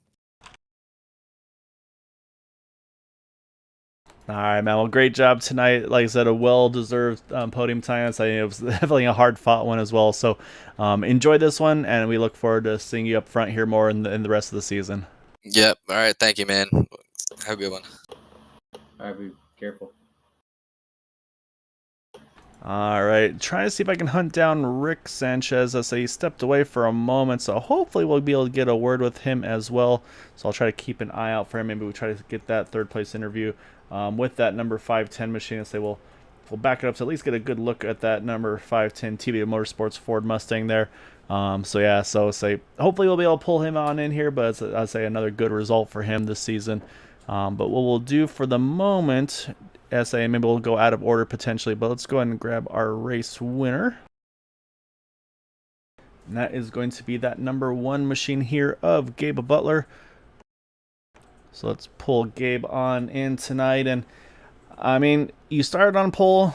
Speaker 1: All right, man. Well, great job tonight. Like I said, a well-deserved podium time. So it was definitely a hard-fought one as well. So enjoy this one, and we look forward to seeing you up front here more in the rest of the season.
Speaker 5: Yep. All right. Thank you, man. Have a good one.
Speaker 2: All right, be careful.
Speaker 1: All right, trying to see if I can hunt down Rick Sanchez. As he stepped away for a moment, so hopefully we'll be able to get a word with him as well. So I'll try to keep an eye out for him. Maybe we try to get that third place interview with that number 510 machine. And say we'll back it up to at least get a good look at that number 510 TBA Motorsports Ford Mustang there. So say hopefully we'll be able to pull him on in here, but I'd say another good result for him this season. But what we'll do for the moment. SA, maybe we'll go out of order potentially, but let's go ahead and grab our race winner. And that is going to be that number 1 machine here of Gabe Butler. So let's pull Gabe on in tonight. And I mean, you started on pole,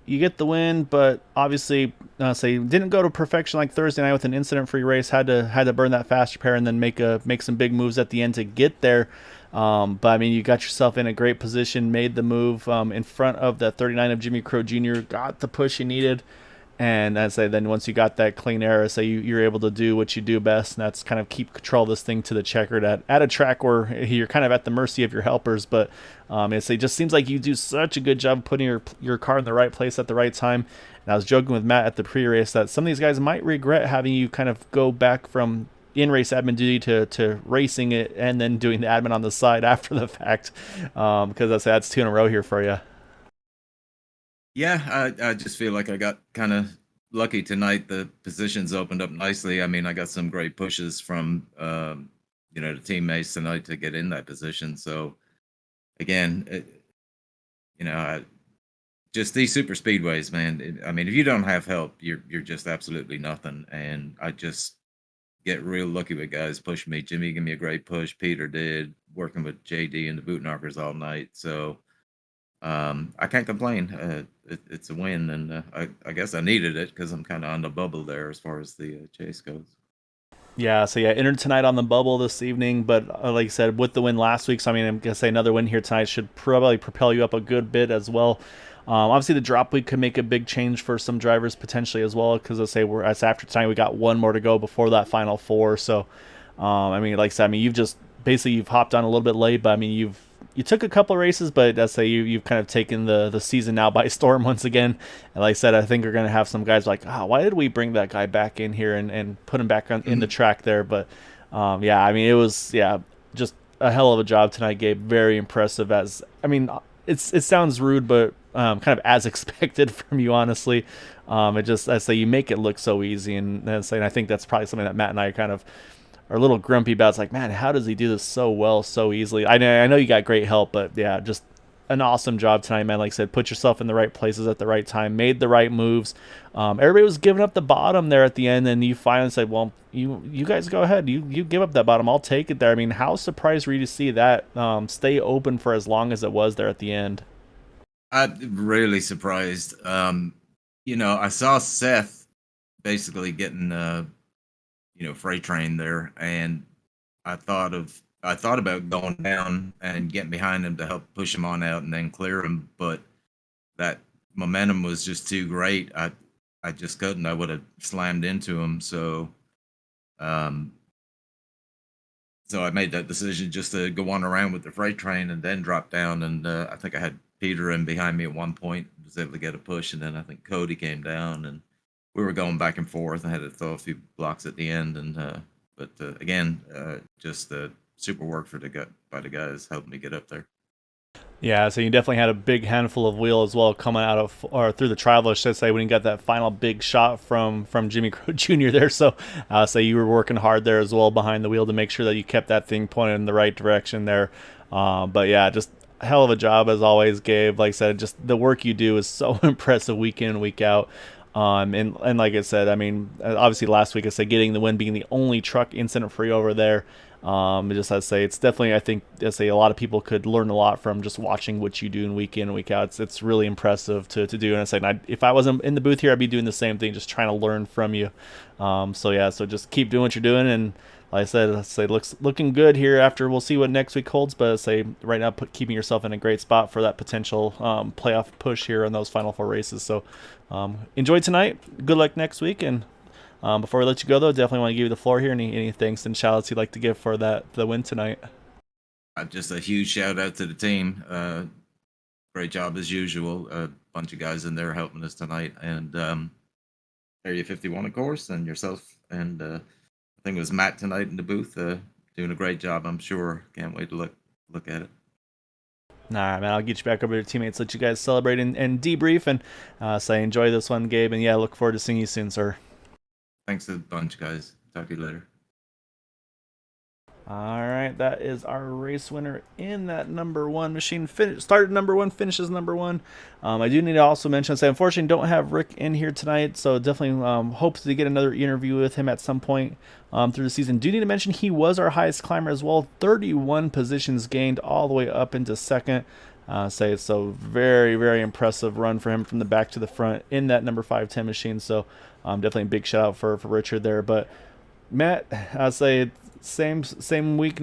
Speaker 1: you get the win, but obviously, say didn't go to perfection like Thursday night with an incident-free race. Had to burn that fast repair and then make some big moves at the end to get there. But I mean, you got yourself in a great position, made the move in front of that 39 of Jimmy Crow Jr., got the push you needed, and I'd say then once you got that clean air, say you're able to do what you do best, and that's kind of keep control of this thing to the checkered at a track where you're kind of at the mercy of your helpers. But it just seems like you do such a good job putting your car in the right place at the right time. And I was joking with Matt at the pre-race that some of these guys might regret having you kind of go back from in-race admin duty to racing it and then doing the admin on the side after the fact, because that's 2 in a row here for you.
Speaker 6: Yeah, I just feel like I got kind of lucky tonight. The positions opened up nicely. I mean, I got some great pushes from the teammates tonight to get in that position. So again, just these super speedways, man. I mean, if you don't have help, you're just absolutely nothing. And I just get real lucky with guys pushing me. Jimmy gave me a great push. Peter did, working with JD and the boot knockers all night. So I can't complain. It's a win, and I guess I needed it because I'm kind of on the bubble there as far as the chase goes.
Speaker 1: Yeah, so entered tonight on the bubble this evening, but like I said, with the win last week, so I mean, I'm going to say another win here tonight should probably propel you up a good bit as well. Obviously, the drop week could make a big change for some drivers potentially as well, because as after tonight, we got one more to go before that final 4. So, I mean, like I said, I mean, you've hopped on a little bit late, but I mean, you took a couple of races, but I'd say you've kind of taken the season now by storm once again. And like I said, I think we're going to have some guys like, why did we bring that guy back in here and put him back in the track there? But I mean, it was just a hell of a job tonight, Gabe. Very impressive. It sounds rude, but kind of as expected from you, honestly. I say you make it look so easy, and I think that's probably something that Matt and I kind of are a little grumpy about. It's like, man, how does he do this so well, so easily? I know you got great help, but yeah, just an awesome job tonight, man. Like I said, put yourself in the right places at the right time, made the right moves. Everybody was giving up the bottom there at the end, and you finally said, well, you guys go ahead. You give up that bottom. I'll take it there. I mean, how surprised were you to see that stay open for as long as it was there at the end?
Speaker 6: I'm really surprised. I saw Seth basically getting freight train there, and I thought about going down and getting behind him to help push him on out and then clear him, but that momentum was just too great. I just couldn't. I would have slammed into him. Um, so I made that decision just to go on around with the freight train and then drop down. And I think I had Peter in behind me at one point, was able to get a push, and then I think Cody came down, and we were going back and forth. I had to throw a few blocks at the end, and but again, just super work by the guys helping me get up there.
Speaker 1: Yeah, so you definitely had a big handful of wheel as well coming out of, or through the travel, I should say, when you got that final big shot from Jimmy Crow Jr. there. So you were working hard there as well behind the wheel to make sure that you kept that thing pointed in the right direction there. But yeah, just hell of a job as always, Gabe. Like I said, just the work you do is so impressive week in and week out. And like I said, I mean, obviously last week I said getting the win, being the only truck incident free over there. Just I'd say it's definitely, I think I'd say a lot of people could learn a lot from just watching what you do in and week out. It's really impressive to do. And I say, if I wasn't in the booth here, I'd be doing the same thing, just trying to learn from you. So just keep doing what you're doing. And like I said, looking good here after. We'll see what next week holds, but I say right now, keeping yourself in a great spot for that potential playoff push here in those final 4 races. So enjoy tonight. Good luck next week. And before we let you go, though, definitely want to give you the floor here. Any thanks and shout outs you'd like to give for the win tonight?
Speaker 6: Just a huge shout out to the team. Great job as usual. A bunch of guys in there helping us tonight, and Area 51, of course, and yourself, and I think it was Matt tonight in the booth, doing a great job. I'm sure. Can't wait to look at it.
Speaker 1: All right, man. I'll get you back over to your teammates, let you guys celebrate and debrief, and say enjoy this one, Gabe. And yeah, look forward to seeing you soon, sir.
Speaker 6: Thanks a bunch, guys. Talk to you later.
Speaker 1: All right, that is our race winner in that number 1 machine. Started number 1, finishes number 1. I do need to also mention, unfortunately, don't have Rick in here tonight, so definitely hope to get another interview with him at some point through the season. Do need to mention he was our highest climber as well, 31 positions gained all the way up into second. So very, very impressive run for him from the back to the front in that number 510 machine. So definitely a big shout out for Richard there. But Matt, I'd say same week,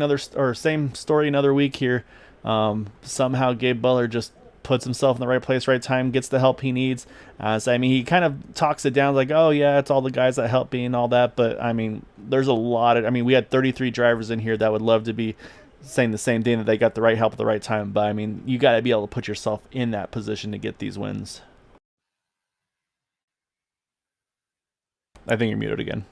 Speaker 1: same story, another week here. Somehow Gabe Butler just puts himself in the right place, right time, gets the help he needs. So I mean, he kind of talks it down like, oh yeah, it's all the guys that help me and all that. But I mean, there's a lot of, we had 33 drivers in here that would love to be saying the same thing, that they got the right help at the right time. But I mean, you got to be able to put yourself in that position to get these wins. I think you're muted again.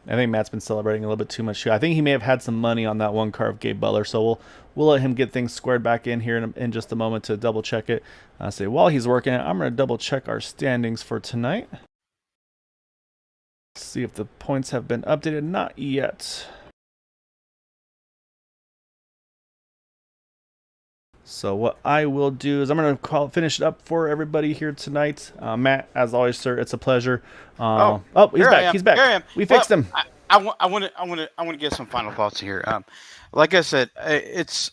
Speaker 1: I think Matt's been celebrating a little bit too much too. I think he may have had some money on that one car of Gabe Butler, so we'll let him get things squared back in here in just a moment to double check it. While he's working it, I'm going to double check our standings for tonight. See if the points have been updated. Not yet. So what I will do is I'm going to finish it up for everybody here tonight. Matt, as always, sir, it's a pleasure. He's back. He's back.
Speaker 2: Here I am.
Speaker 1: We fixed him.
Speaker 2: I want to get some final thoughts here. Like I said, it's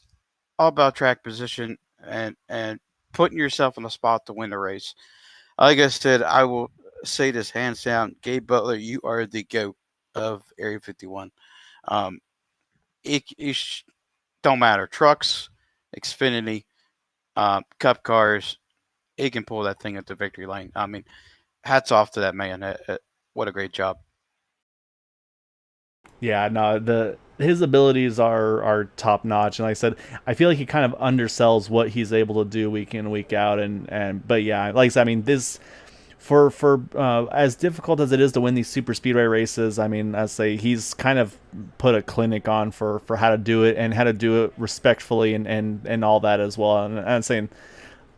Speaker 2: all about track position and putting yourself in a spot to win the race. Like I said, I will say this hands down, Gabe Butler, you are the GOAT of Area 51. It don't matter. Trucks, Xfinity, Cup cars, he can pull that thing at the victory lane. I mean, hats off to that man. What a great job.
Speaker 1: Yeah, no, his abilities are top notch, and like I said, I feel like he kind of undersells what he's able to do week in, week out, but yeah, like I said, this for as difficult as it is to win these super speedway races, I say he's kind of put a clinic on for how to do it and how to do it respectfully and all that as well. And I'm saying,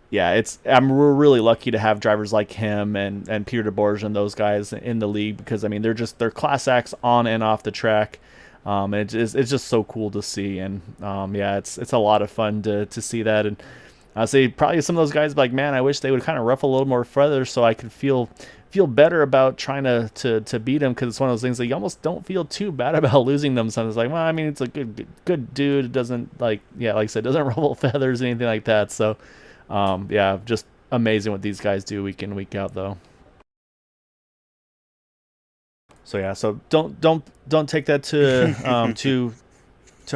Speaker 1: yeah, we're really lucky to have drivers like him and Peter DeBorge and those guys in the league, because they're class acts on and off the track. It's just so cool to see, and it's a lot of fun to see that. And I say probably some of those guys like, man, I wish they would kind of ruffle a little more feathers so I could feel better about trying to beat him, because it's one of those things that you almost don't feel too bad about losing them. So it's like, well, it's a good dude. It doesn't like I said, doesn't ruffle feathers or anything like that. So just amazing what these guys do week in, week out, though. So yeah, so don't take that to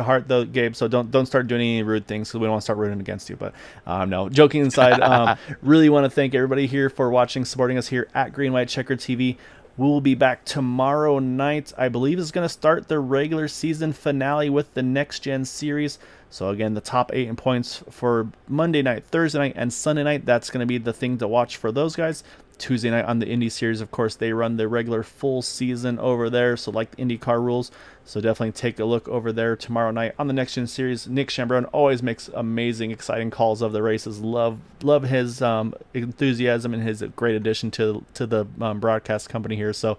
Speaker 1: heart though, Gabe. So don't start doing any rude things, because we don't want to start rooting against you. But no, joking aside, really want to thank everybody here for watching, supporting us here at Green White Checker TV. We will be back tomorrow night. I believe is going to start the regular season finale with the Next Gen series. So again, the top 8 in points for Monday night, Thursday night, and Sunday night. That's going to be the thing to watch for those guys. Tuesday night on the Indy Series, of course, they run the regular full season over there, so like the IndyCar rules. So definitely take a look over there tomorrow night on the Next Gen Series. Nick Chambrone always makes amazing, exciting calls of the races. Love his enthusiasm and his great addition to the broadcast company here. So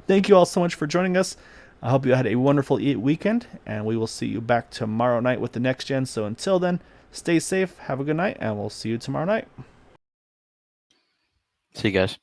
Speaker 1: thank you all so much for joining us. I hope you had a wonderful weekend, and we will see you back tomorrow night with the Next Gen. So until then, stay safe, have a good night, and we'll see you tomorrow night.
Speaker 2: See you guys.